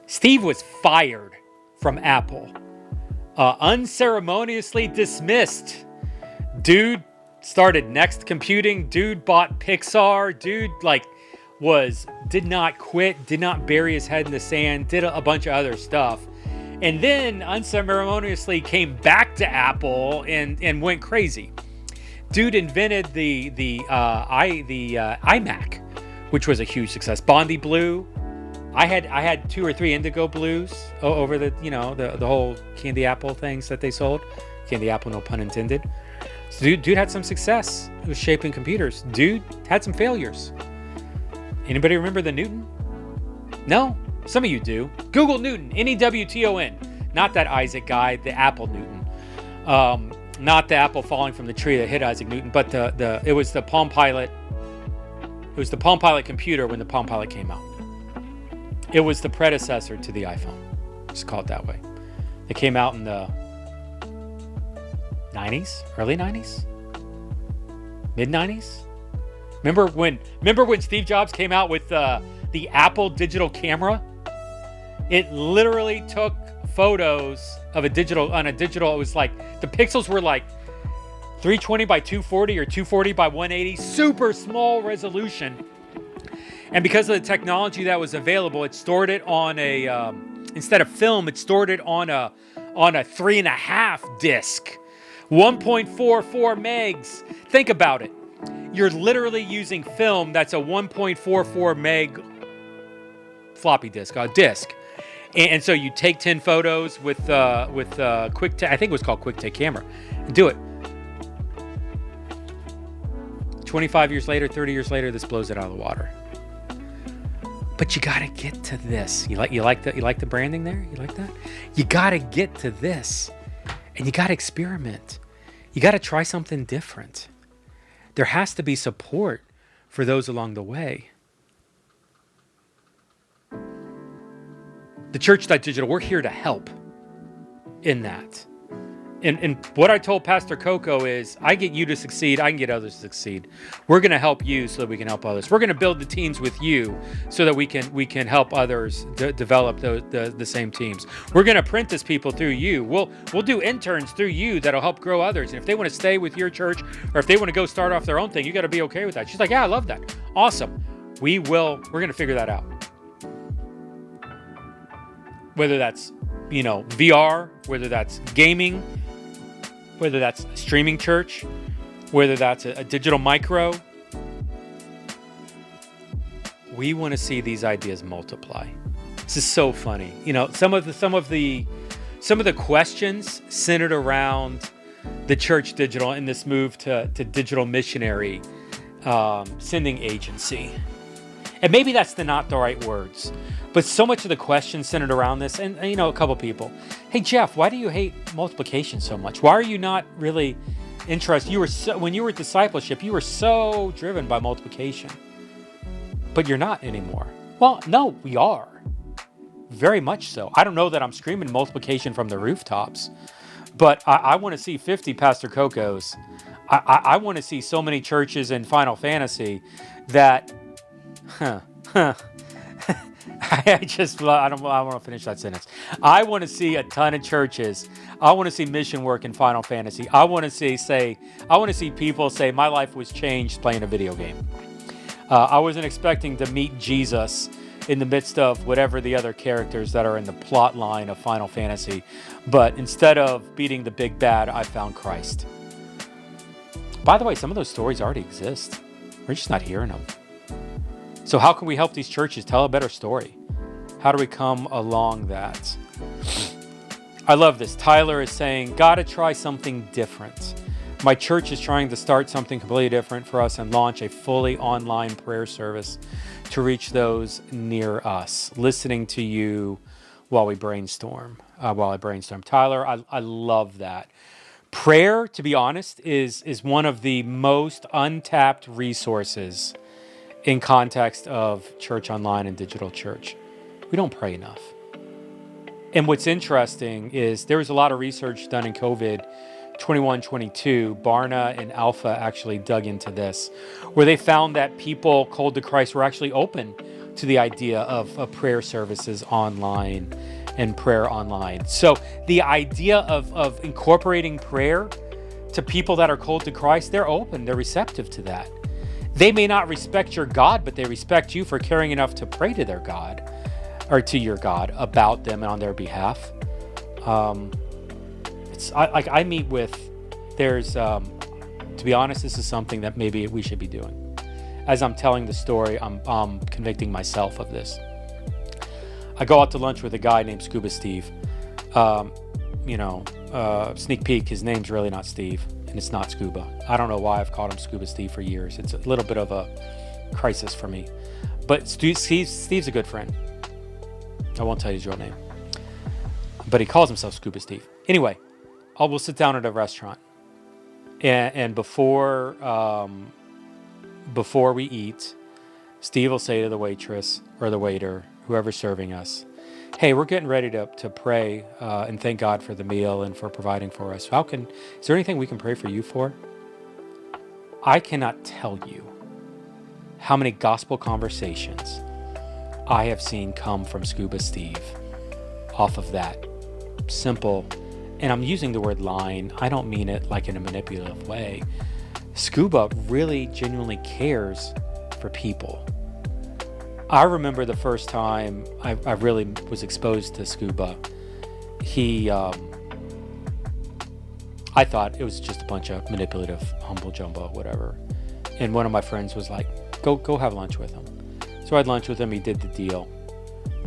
Steve was fired from Apple, unceremoniously dismissed. Dude started Next Computing. Dude bought Pixar. Dude, did not quit, did not bury his head in the sand, did a bunch of other stuff, and then unceremoniously came back to Apple and went crazy. Dude invented the iMac, which was a huge success. Bondi Blue. I had 2 or 3 Indigo Blues over the whole candy apple things that they sold. Candy apple, no pun intended. So dude had some success. It was shaping computers. Dude had some failures. Anybody remember the Newton? No? Some of you do. Google Newton, N-E-W-T-O-N. Not that Isaac guy, the Apple Newton. Not the apple falling from the tree that hit Isaac Newton, but it was the Palm Pilot. It was the Palm Pilot computer when the Palm Pilot came out. It was the predecessor to the iPhone. Just call it that way. It came out in the 90s, early 90s, mid 90s. Remember when Steve Jobs came out with the Apple digital camera? It literally took photos of a digital. It was like the pixels were like 320 by 240 or 240 by 180, super small resolution. And because of the technology that was available, it stored it on a instead of film, it stored it on a 3.5 disc, 1.44 megs. Think about it. You're literally using film that's a 1.44 meg floppy disk, disc. And so you take 10 photos with quick, I think it was called quick take camera, and do it. 25 years later, 30 years later, this blows it out of the water. But you got to get to this. You like the branding there? You like that? You got to get to this. And you got to experiment. You got to try something different. There has to be support for those along the way. theChurch.digital, we're here to help in that. And what I told Pastor Koko is, I get you to succeed, I can get others to succeed. We're going to help you so that we can help others. We're going to build the teams with you so that we can help others develop the same teams. We're going to apprentice people through you. We'll do interns through you that'll help grow others. And if they want to stay with your church, or if they want to go start off their own thing, you got to be okay with that. She's like, yeah, I love that. Awesome. We're going to figure that out. Whether that's, VR, whether that's gaming, whether that's streaming church, whether that's a digital micro. We want to see these ideas multiply. This is so funny. Some of the questions centered around the Church Digital and this move to digital missionary sending agency. And maybe that's not the right words, but so much of the questions centered around this, and a couple people, hey Jeff, why do you hate multiplication so much? Why are you not really interested? When you were at discipleship, you were so driven by multiplication, but you're not anymore. Well, no, we are. Very much so. I don't know that I'm screaming multiplication from the rooftops, but I want to see 50 Pastor Kokos. I want to see so many churches in Final Fantasy that, I want to finish that sentence. I want to see a ton of churches. I want to see mission work in Final Fantasy. I want to see people say, my life was changed playing a video game. I wasn't expecting to meet Jesus in the midst of whatever the other characters that are in the plot line of Final Fantasy. But instead of beating the big bad, I found Christ. By the way, some of those stories already exist. We're just not hearing them. So how can we help these churches tell a better story? How do we come along that? I love this. Tyler is saying, gotta try something different. My church is trying to start something completely different for us and launch a fully online prayer service to reach those near us. Listening to you while I brainstorm. Tyler, I love that. Prayer, to be honest, is one of the most untapped resources in context of church online and digital church. We don't pray enough. And what's interesting is there was a lot of research done in COVID 21-22. Barna and Alpha actually dug into this, where they found that people called to Christ were actually open to the idea of prayer services online and prayer online. So the idea of incorporating prayer to people that are called to Christ, they're open, they're receptive to that. They may not respect your God, but they respect you for caring enough to pray to their God or to your God about them and on their behalf. I meet with, to be honest, this is something that maybe we should be doing. As I'm telling the story, I'm convicting myself of this. I go out to lunch with a guy named Scuba Steve. Sneak peek, his name's really not Steve. And it's not Scuba. I don't know why I've called him Scuba Steve for years. It's a little bit of a crisis for me. But Steve's a good friend. I won't tell you his real name. But he calls himself Scuba Steve. Anyway, we'll sit down at a restaurant. And before we eat, Steve will say to the waitress or the waiter, whoever's serving us, hey, we're getting ready to pray and thank God for the meal and for providing for us. Is there anything we can pray for you for? I cannot tell you how many gospel conversations I have seen come from Scuba Steve off of that simple, and I'm using the word line. I don't mean it like in a manipulative way. Scuba really genuinely cares for people. I remember the first time I really was exposed to Scuba. I thought it was just a bunch of manipulative, humble jumbo, whatever. And one of my friends was like, go have lunch with him. So I had lunch with him. He did the deal.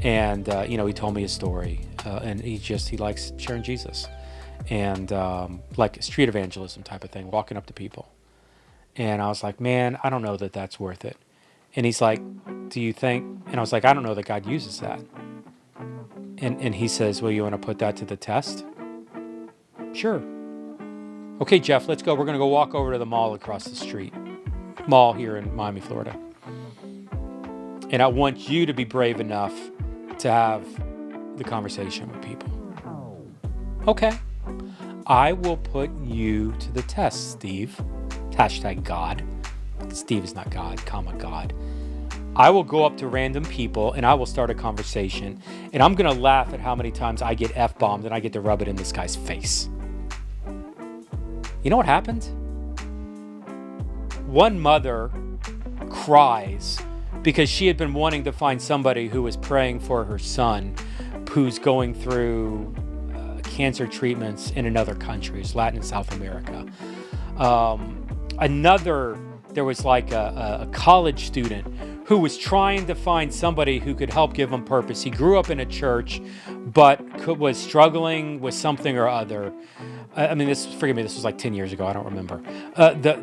And, he told me his story. And he likes sharing Jesus. And like street evangelism type of thing, walking up to people. And I was like, man, I don't know that that's worth it. And he's like, do you think? And I was like, I don't know that God uses that. And he says, well, you want to put that to the test? Sure. Okay, Jeff, let's go. We're going to go walk over to the mall across the street. Mall here in Miami, Florida. And I want you to be brave enough to have the conversation with people. Okay. I will put you to the test, Steve. Hashtag God. Steve is not God, comma God. I will go up to random people and I will start a conversation, and I'm going to laugh at how many times I get F-bombed and I get to rub it in this guy's face. You know what happened? One mother cries because she had been wanting to find somebody who was praying for her son who's going through cancer treatments in another country, Latin and South America. There was like a college student who was trying to find somebody who could help give him purpose. He grew up in a church, but was struggling with something or other. This was like 10 years ago. I don't remember.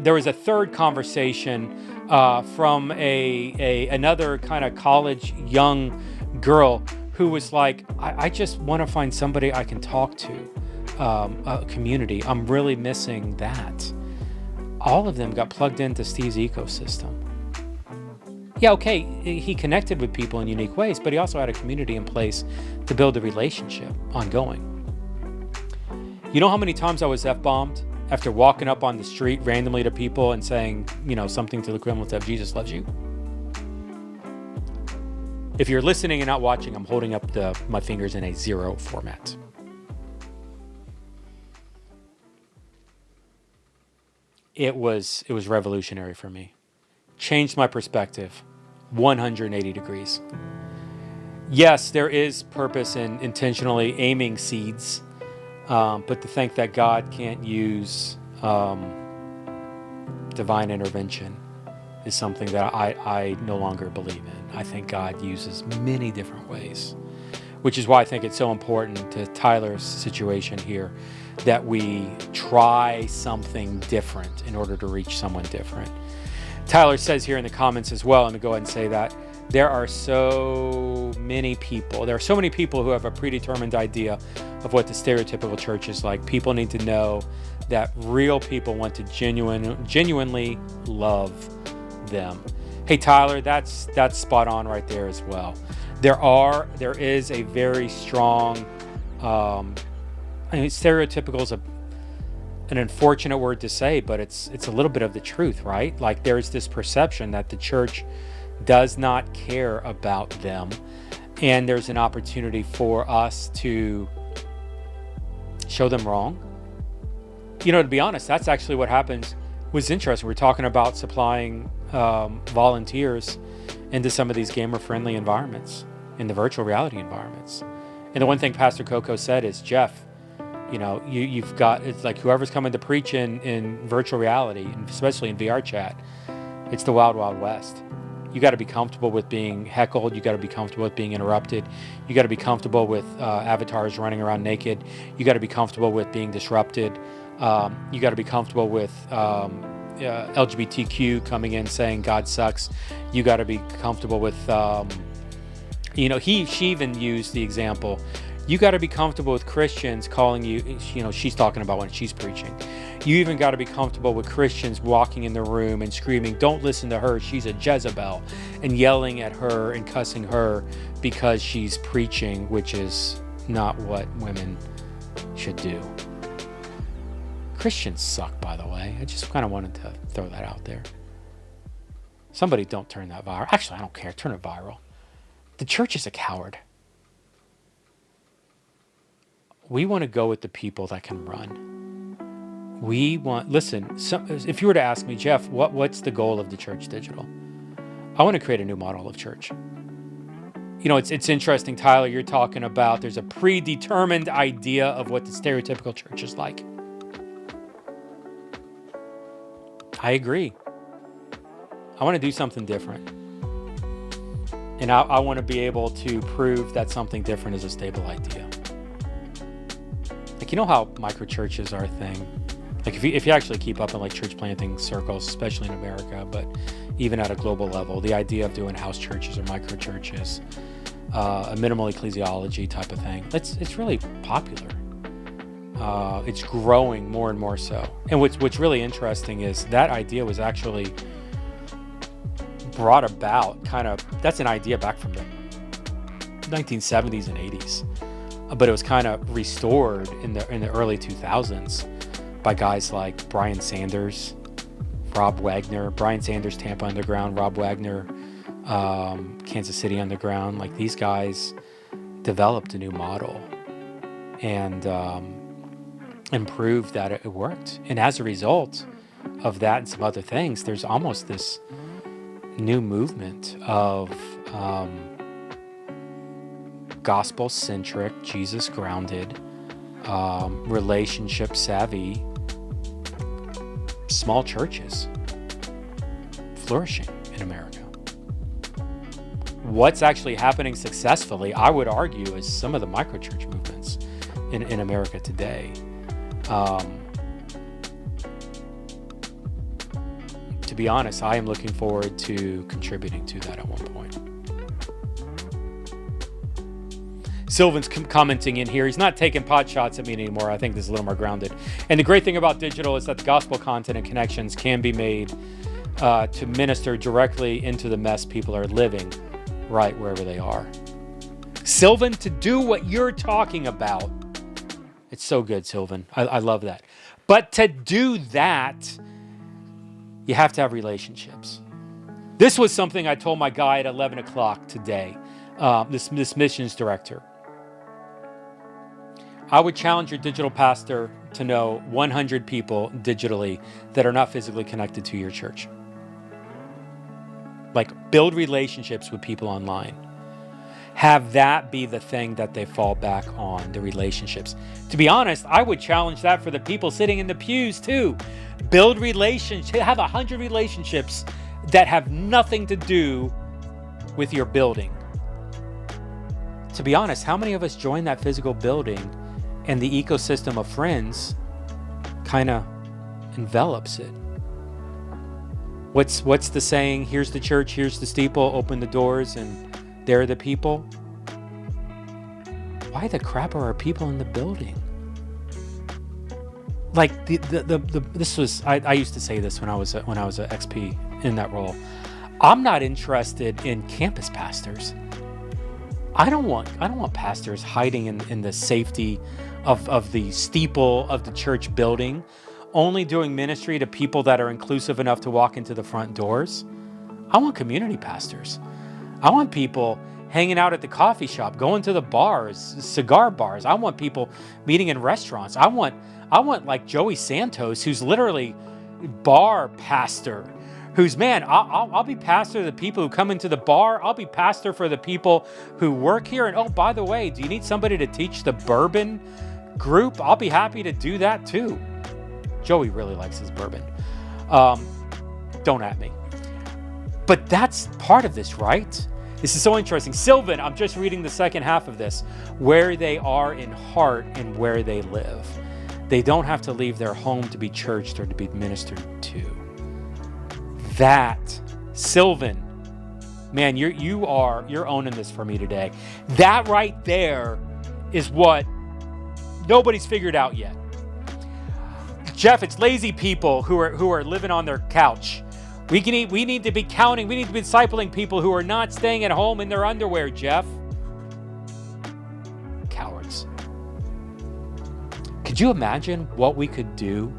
There was a third conversation from another kind of college young girl who was like, I just want to find somebody I can talk to, a community. I'm really missing that. All of them got plugged into Steve's ecosystem. Yeah, okay, he connected with people in unique ways, but he also had a community in place to build a relationship ongoing. You know how many times I was F-bombed after walking up on the street randomly to people and saying, something to the equivalent of Jesus loves you? If you're listening and not watching, I'm holding up my fingers in a 0 format. It was revolutionary for me. Changed my perspective 180 degrees. Yes, there is purpose in intentionally aiming seeds, but to think that God can't use divine intervention is something that I no longer believe in. I think God uses many different ways, which is why I think it's so important to Tyler's situation here that we try something different in order to reach someone different. Tyler says here in the comments as well, let me go ahead and say that, there are so many people who have a predetermined idea of what the stereotypical church is like. People need to know that real people want to genuinely love them. Hey, Tyler, that's spot on right there as well. There is a very strong, stereotypical is an unfortunate word to say, but it's a little bit of the truth, right? Like there's this perception that the church does not care about them, and there's an opportunity for us to show them wrong. To be honest, that's actually what happens. Was interesting. We're talking about supplying volunteers into some of these gamer-friendly environments, in the virtual reality environments. And the one thing Pastor Koko said is, Jeff, you've got, it's like whoever's coming to preach in virtual reality, and especially in VR chat, it's the wild, wild west. You got to be comfortable with being heckled. You got to be comfortable with being interrupted. You got to be comfortable with avatars running around naked. You got to be comfortable with being disrupted. You got to be comfortable with LGBTQ coming in saying God sucks. You got to be comfortable with, she even used the example, you got to be comfortable with Christians calling you, she's talking about when she's preaching. You even got to be comfortable with Christians walking in the room and screaming, don't listen to her, she's a Jezebel, and yelling at her and cussing her because she's preaching, which is not what women should do. Christians suck, by the way. I just kind of wanted to throw that out there. Somebody don't turn that viral. Actually, I don't care. Turn it viral. The church is a coward. We want to go with the people that can run. If you were to ask me, Jeff, what's the goal of the Digital? I want to create a new model of church. It's interesting, Tyler, you're talking about there's a predetermined idea of what the stereotypical church is like. I agree. I want to do something different. And I want to be able to prove that something different is a stable idea. Like, how micro churches are a thing? Like if you actually keep up in like church planting circles, especially in America, but even at a global level, the idea of doing house churches or micro churches, a minimal ecclesiology type of thing, it's really popular. It's growing more and more so. And what's really interesting is that idea was actually brought about that's an idea back from the 1970s and 80s. but it was kind of restored in the early 2000s by guys like Brian Sanders, Rob Wagner. Brian Sanders, Tampa Underground. Rob Wagner, Kansas City Underground. Like, these guys developed a new model and improved that it worked. And as a result of that and some other things, there's almost this new movement of gospel-centric, Jesus-grounded, relationship-savvy, small churches flourishing in America. What's actually happening successfully, I would argue, is some of the microchurch movements in America today. To be honest, I am looking forward to contributing to that at one point. Sylvan's commenting in here. He's not taking pot shots at me anymore. I think this is a little more grounded. And the great thing about digital is that the gospel content and connections can be made to minister directly into the mess people are living right wherever they are. Sylvan, to do what you're talking about. It's so good, Sylvan. I love that. But to do that, you have to have relationships. This was something I told my guy at 11 o'clock today, this missions director. I would challenge your digital pastor to know 100 people digitally that are not physically connected to your church. Like, build relationships with people online. Have that be the thing that they fall back on, the relationships. To be honest, I would challenge that for the people sitting in the pews too. Build relationships, have 100 relationships that have nothing to do with your building. To be honest, how many of us join that physical building and the ecosystem of friends kind of envelops it? What's the saying? Here's the church, here's the steeple, open the doors, and there are the people. Why the crap are our people in the building? Like, this was, I used to say this when I was an XP in that role. I'm not interested in campus pastors. I don't want pastors hiding in the safety of the steeple of the church building, only doing ministry to people that are inclusive enough to walk into the front doors. I want community pastors. I want people hanging out at the coffee shop, going to the bars, cigar bars. I want people meeting in restaurants. I want like Joey Santos, who's literally bar pastor, who's, man, I'll be pastor to the people who come into the bar. I'll be pastor for the people who work here. And oh, by the way, do you need somebody to teach the bourbon group? I'll be happy to do that too. Joey really likes his bourbon. Don't at me. But that's part of this, right? This is so interesting. Sylvan, I'm just reading the second half of this. Where they are in heart and where they live. They don't have to leave their home to be churched or to be ministered to. That, Sylvan, man, you're owning this for me today. That right there is what nobody's figured out yet. Jeff, it's lazy people who are living on their couch. We need to be counting. We need to be discipling people who are not staying at home in their underwear, Jeff. Cowards. Could you imagine what we could do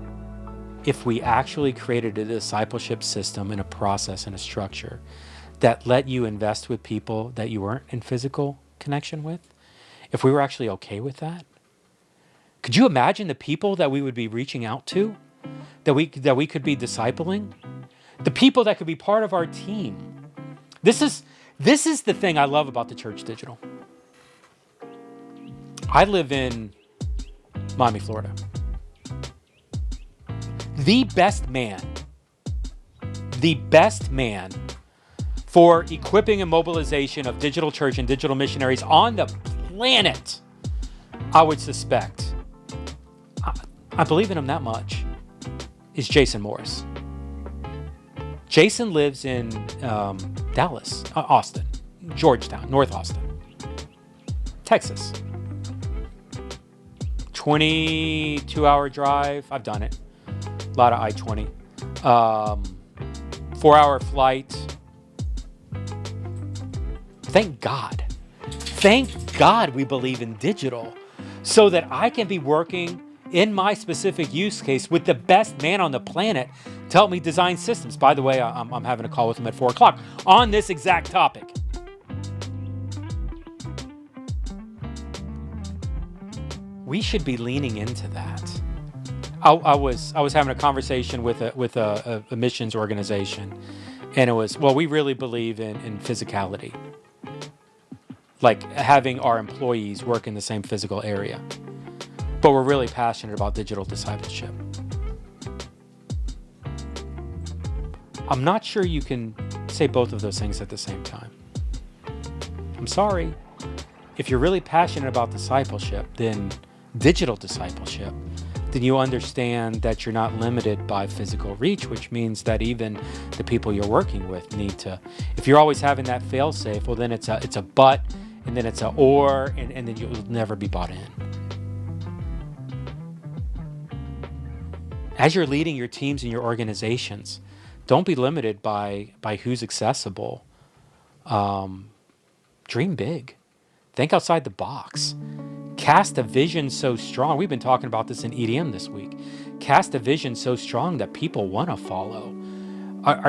if we actually created a discipleship system and a process and a structure that let you invest with people that you weren't in physical connection with? If we were actually okay with that? Could you imagine the people that we would be reaching out to, that we could be discipling? The people that could be part of our team. This is the thing I love about the Church Digital. I live in Miami, Florida. The best man for equipping and mobilization of digital church and digital missionaries on the planet, I would suspect, I believe in him that much, is Jason Morris. Jason lives in Dallas, Austin, Georgetown, North Austin, Texas. 22-hour drive. I've done it. A lot of I-20. 4-hour flight. Thank God. Thank God we believe in digital so that I can be working in my specific use case with the best man on the planet to help me design systems. By the way, I'm having a call with him at 4 o'clock on this exact topic. We should be leaning into that. I was having a conversation with a missions organization, and it was, well, we really believe in physicality, like having our employees work in the same physical area, but we're really passionate about digital discipleship. I'm not sure you can say both of those things at the same time. I'm sorry. If you're really passionate about discipleship, then digital discipleship, then you understand that you're not limited by physical reach, which means that even the people you're working with need to, if you're always having that fail safe, well, then it's a but, and then it's a or, and then you'll never be bought in. As you're leading your teams and your organizations, don't be limited by who's accessible. Dream big. Think outside the box. Cast a vision so strong. We've been talking about this in EDM this week. Cast a vision so strong that people want to follow.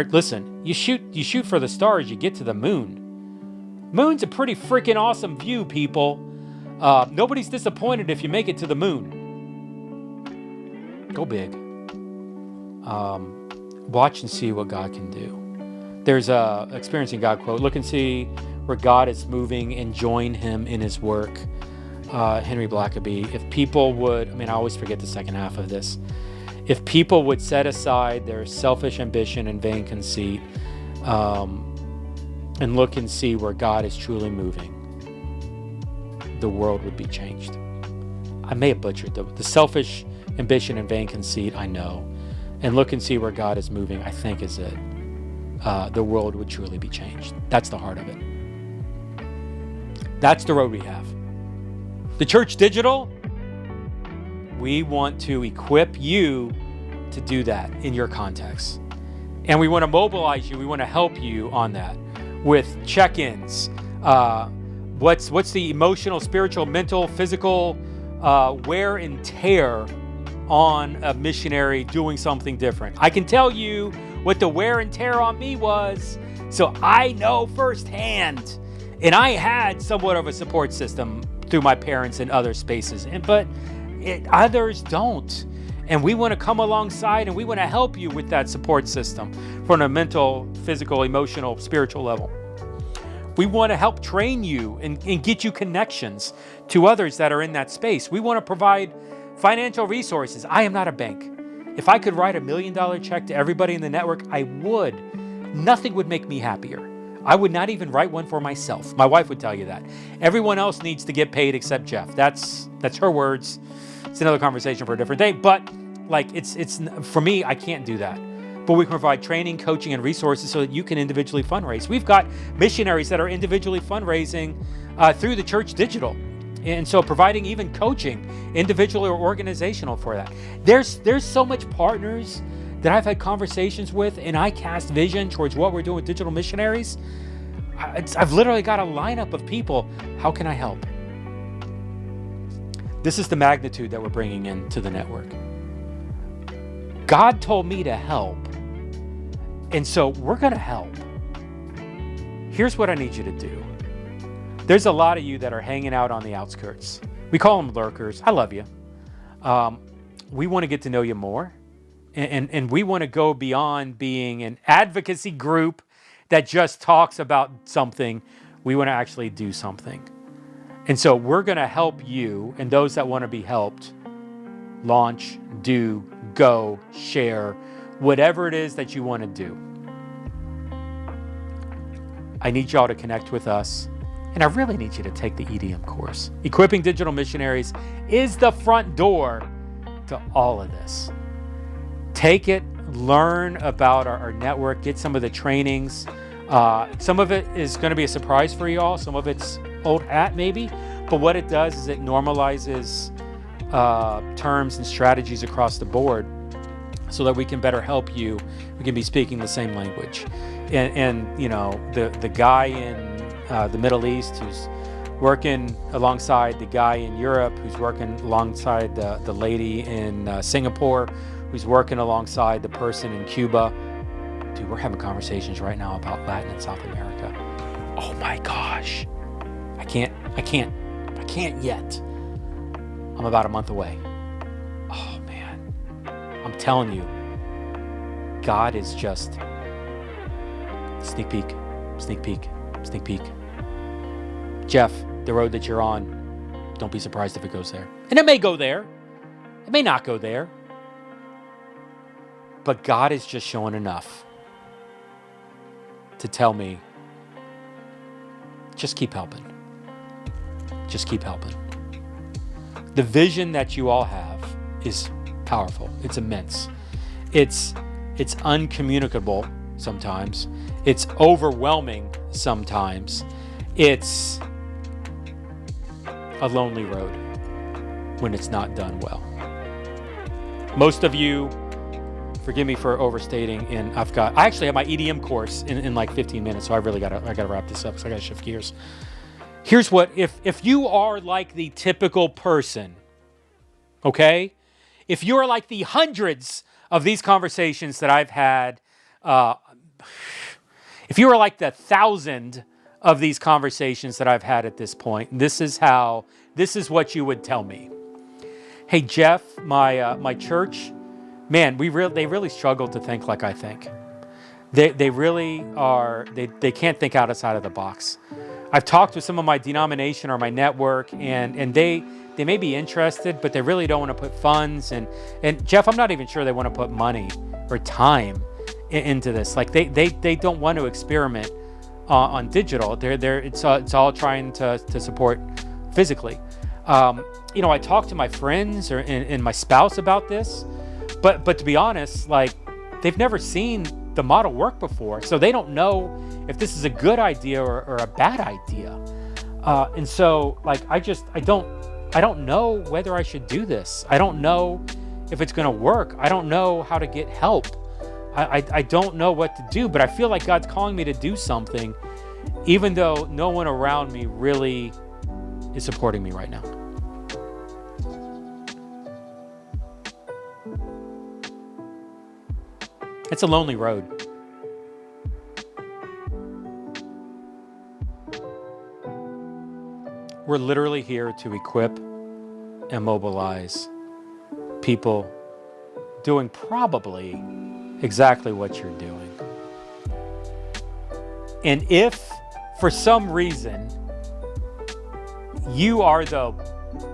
Listen, you shoot for the stars, you get to the moon. Moon's a pretty freaking awesome view, people. Nobody's disappointed if you make it to the moon. Go big. Watch and see what God can do. There's a Experiencing God quote. Look and see where God is moving and join him in his work. Henry Blackaby, if people would, I always forget the second half of this. If people would set aside their selfish ambition and vain conceit, and look and see where God is truly moving, the world would be changed. I may have butchered the selfish ambition and vain conceit, I know. And look and see where God is moving, I think is it. The world would truly be changed. That's the heart of it. That's the road we have. The Church Digital, we want to equip you to do that in your context. And we want to mobilize you. We want to help you on that with check-ins. What's the emotional, spiritual, mental, physical wear and tear on a missionary doing something different? I can tell you what the wear and tear on me was, so I know firsthand. And I had somewhat of a support system through my parents and other spaces, but others don't. And we want to come alongside and we want to help you with that support system from a mental, physical, emotional, spiritual level. We want to help train you and get you connections to others that are in that space. We want to provide financial resources. I am not a bank. If I could write $1 million check to everybody in the network, I would. Nothing would make me happier. I would not even write one for myself. My wife would tell you that. Everyone else needs to get paid except Jeff. That's her words. It's another conversation for a different day. But it's for me, I can't do that. But we can provide training, coaching, and resources so that you can individually fundraise. We've got missionaries that are individually fundraising through the Church Digital. And so providing even coaching, individual or organizational for that. There's so much partners that I've had conversations with, and I cast vision towards what we're doing with digital missionaries. I've literally got a lineup of people. How can I help? This is the magnitude that we're bringing into the network. God told me to help, and so we're going to help. Here's what I need you to do. There's a lot of you that are hanging out on the outskirts. We call them lurkers. I love you. We want to get to know you more. And we want to go beyond being an advocacy group that just talks about something. We want to actually do something. And so we're going to help you and those that want to be helped launch, do, go, share, whatever it is that you want to do. I need y'all to connect with us. And I really need you to take the EDM course. Equipping Digital Missionaries is the front door to all of this. Take it, learn about our network, get some of the trainings. Some of it is going to be a surprise for you all. Some of it's old hat maybe. But what it does is it normalizes terms and strategies across the board so that we can better help you. We can be speaking the same language. And you know, the guy in the Middle East who's working alongside the guy in Europe who's working alongside the lady in Singapore, who's working alongside the person in Cuba. Dude, we're having conversations right now about Latin and South America. Oh my gosh. I can't yet. I'm about a month away. Oh man. I'm telling you, God is just sneak peek, sneak peek, sneak peek. Jeff, the road that you're on, don't be surprised if it goes there. And it may go there. It may not go there. But God is just showing enough to tell me, just keep helping. Just keep helping. The vision that you all have is powerful. It's immense. It's uncommunicable sometimes. It's overwhelming sometimes. It's a lonely road when it's not done well. Most of you, forgive me for overstating, and I actually have my EDM course in like 15 minutes, so I gotta wrap this up, so I gotta shift gears. Here's what, if you are like the typical person, okay? If you're like the hundreds of these conversations that I've had, if you are like the 1,000 of these conversations that I've had at this point, this is what you would tell me. Hey, Jeff, my church, man, they really struggle to think like I think. They really are, they can't think outside of the box. I've talked with some of my denomination or my network, and they may be interested, but they really don't want to put funds. And Jeff, I'm not even sure they want to put money or time into this. Like they don't want to experiment on digital. It's all trying to support physically. I talk to my friends and my spouse about this, but to be honest, like they've never seen the model work before, so they don't know if this is a good idea or a bad idea. And so, like, I don't know whether I should do this. I don't know if it's going to work. I don't know how to get help. I don't know what to do, but I feel like God's calling me to do something, even though no one around me really is supporting me right now. It's a lonely road. We're literally here to equip and mobilize people doing probably exactly what you're doing. And if for some reason you are the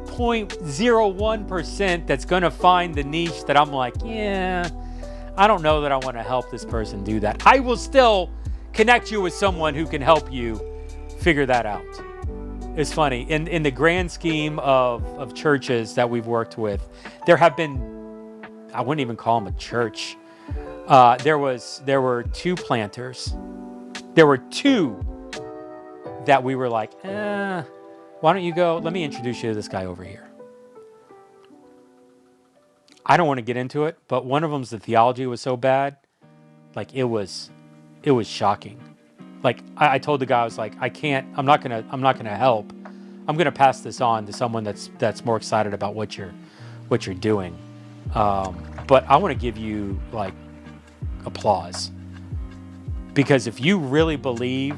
0.01% that's going to find the niche that I'm like, yeah, I don't know that I want to help this person do that, I will still connect you with someone who can help you figure that out. It's funny, in the grand scheme of churches that we've worked with, there have been, I wouldn't even call them a church. There were two planters. There were two that we were like, why don't you go, let me introduce you to this guy over here. I don't want to get into it, but one of them's the theology was so bad, like it was shocking. Like I told the guy, I was like, I'm not gonna help. I'm gonna pass this on to someone that's more excited about what you're doing. But I want to give you like applause, because if you really believe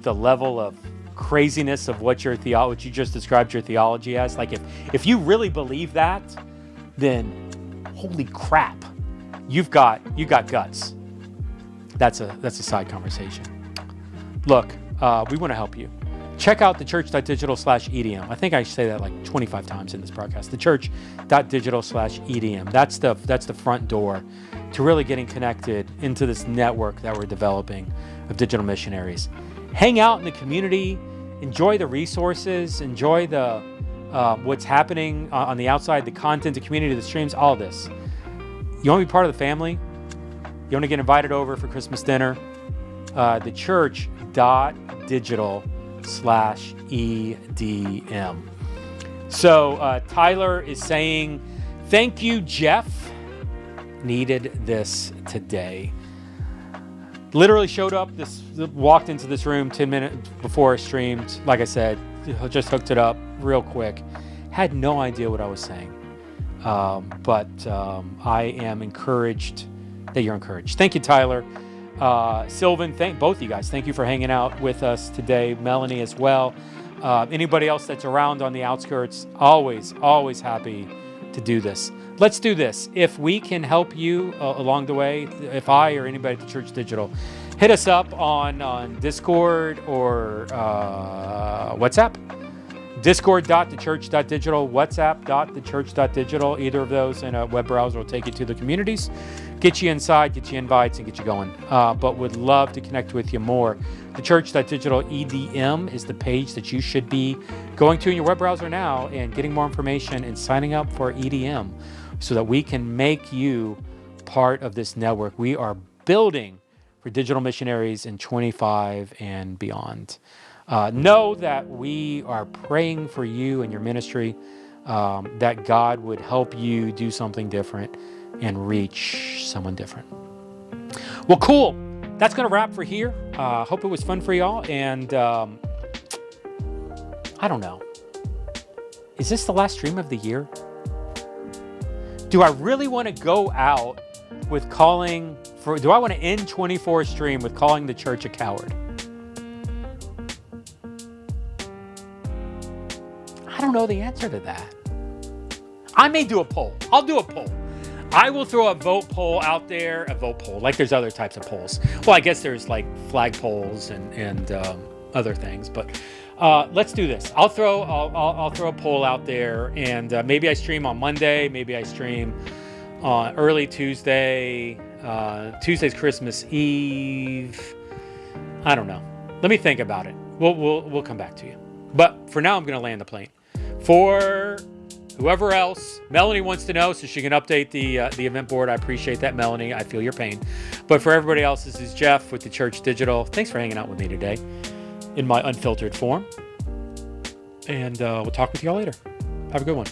the level of craziness of what you just described your theology as, like if you really believe that, then holy crap, you've got guts. That's a side conversation. Look, we want to help you. Check out thechurch.digital/EDM. I think I say that like 25 times in this broadcast. Thechurch.digital/EDM. That's the front door to really getting connected into this network that we're developing of digital missionaries. Hang out in the community, enjoy the resources, enjoy the what's happening on the outside, the content, the community, the streams, all of this. You want to be part of the family? You want to get invited over for Christmas dinner? thechurch.digital/EDM. So Tyler is saying, thank you, Jeff. Needed this today. Literally showed up, walked into this room 10 minutes before I streamed. Like I said, just hooked it up real quick. Had no idea what I was saying. But I am encouraged that you're encouraged. Thank you, Tyler. Sylvan, thank both you guys. Thank you for hanging out with us today. Melanie as well. Anybody else that's around on the outskirts, always happy to do this. Let's do this. If we can help you along the way, if I or anybody at the Church Digital, hit us up on Discord or WhatsApp. Discord.thechurch.digital, WhatsApp.thechurch.digital. Either of those in a web browser will take you to the communities, get you inside, get you invites, and get you going. But would love to connect with you more. Thechurch.digital EDM is the page that you should be going to in your web browser now and getting more information and signing up for EDM so that we can make you part of this network. We are building for digital missionaries in 25 and beyond. Know that we are praying for you and your ministry, that God would help you do something different and reach someone different. Well, cool. That's going to wrap for here. Hope it was fun for y'all. And I don't know. Is this the last stream of the year? Do I really want to go out with do I want to end 24 stream with calling the church a coward? I don't know the answer to that. I may do a poll. I'll do a poll. I will throw a vote poll out there. A vote poll, like there's other types of polls. Well, I guess there's like flag polls and other things. But let's do this. I'll throw a poll out there, and maybe I stream on Monday. Maybe I stream on early Tuesday. Tuesday's Christmas Eve. I don't know. Let me think about it. We'll come back to you. But for now, I'm going to land the plane. For whoever else, Melanie wants to know so she can update the event board. I appreciate that, Melanie. I feel your pain. But for everybody else, this is Jeff with the Church Digital. Thanks for hanging out with me today in my unfiltered form. And we'll talk with you all later. Have a good one.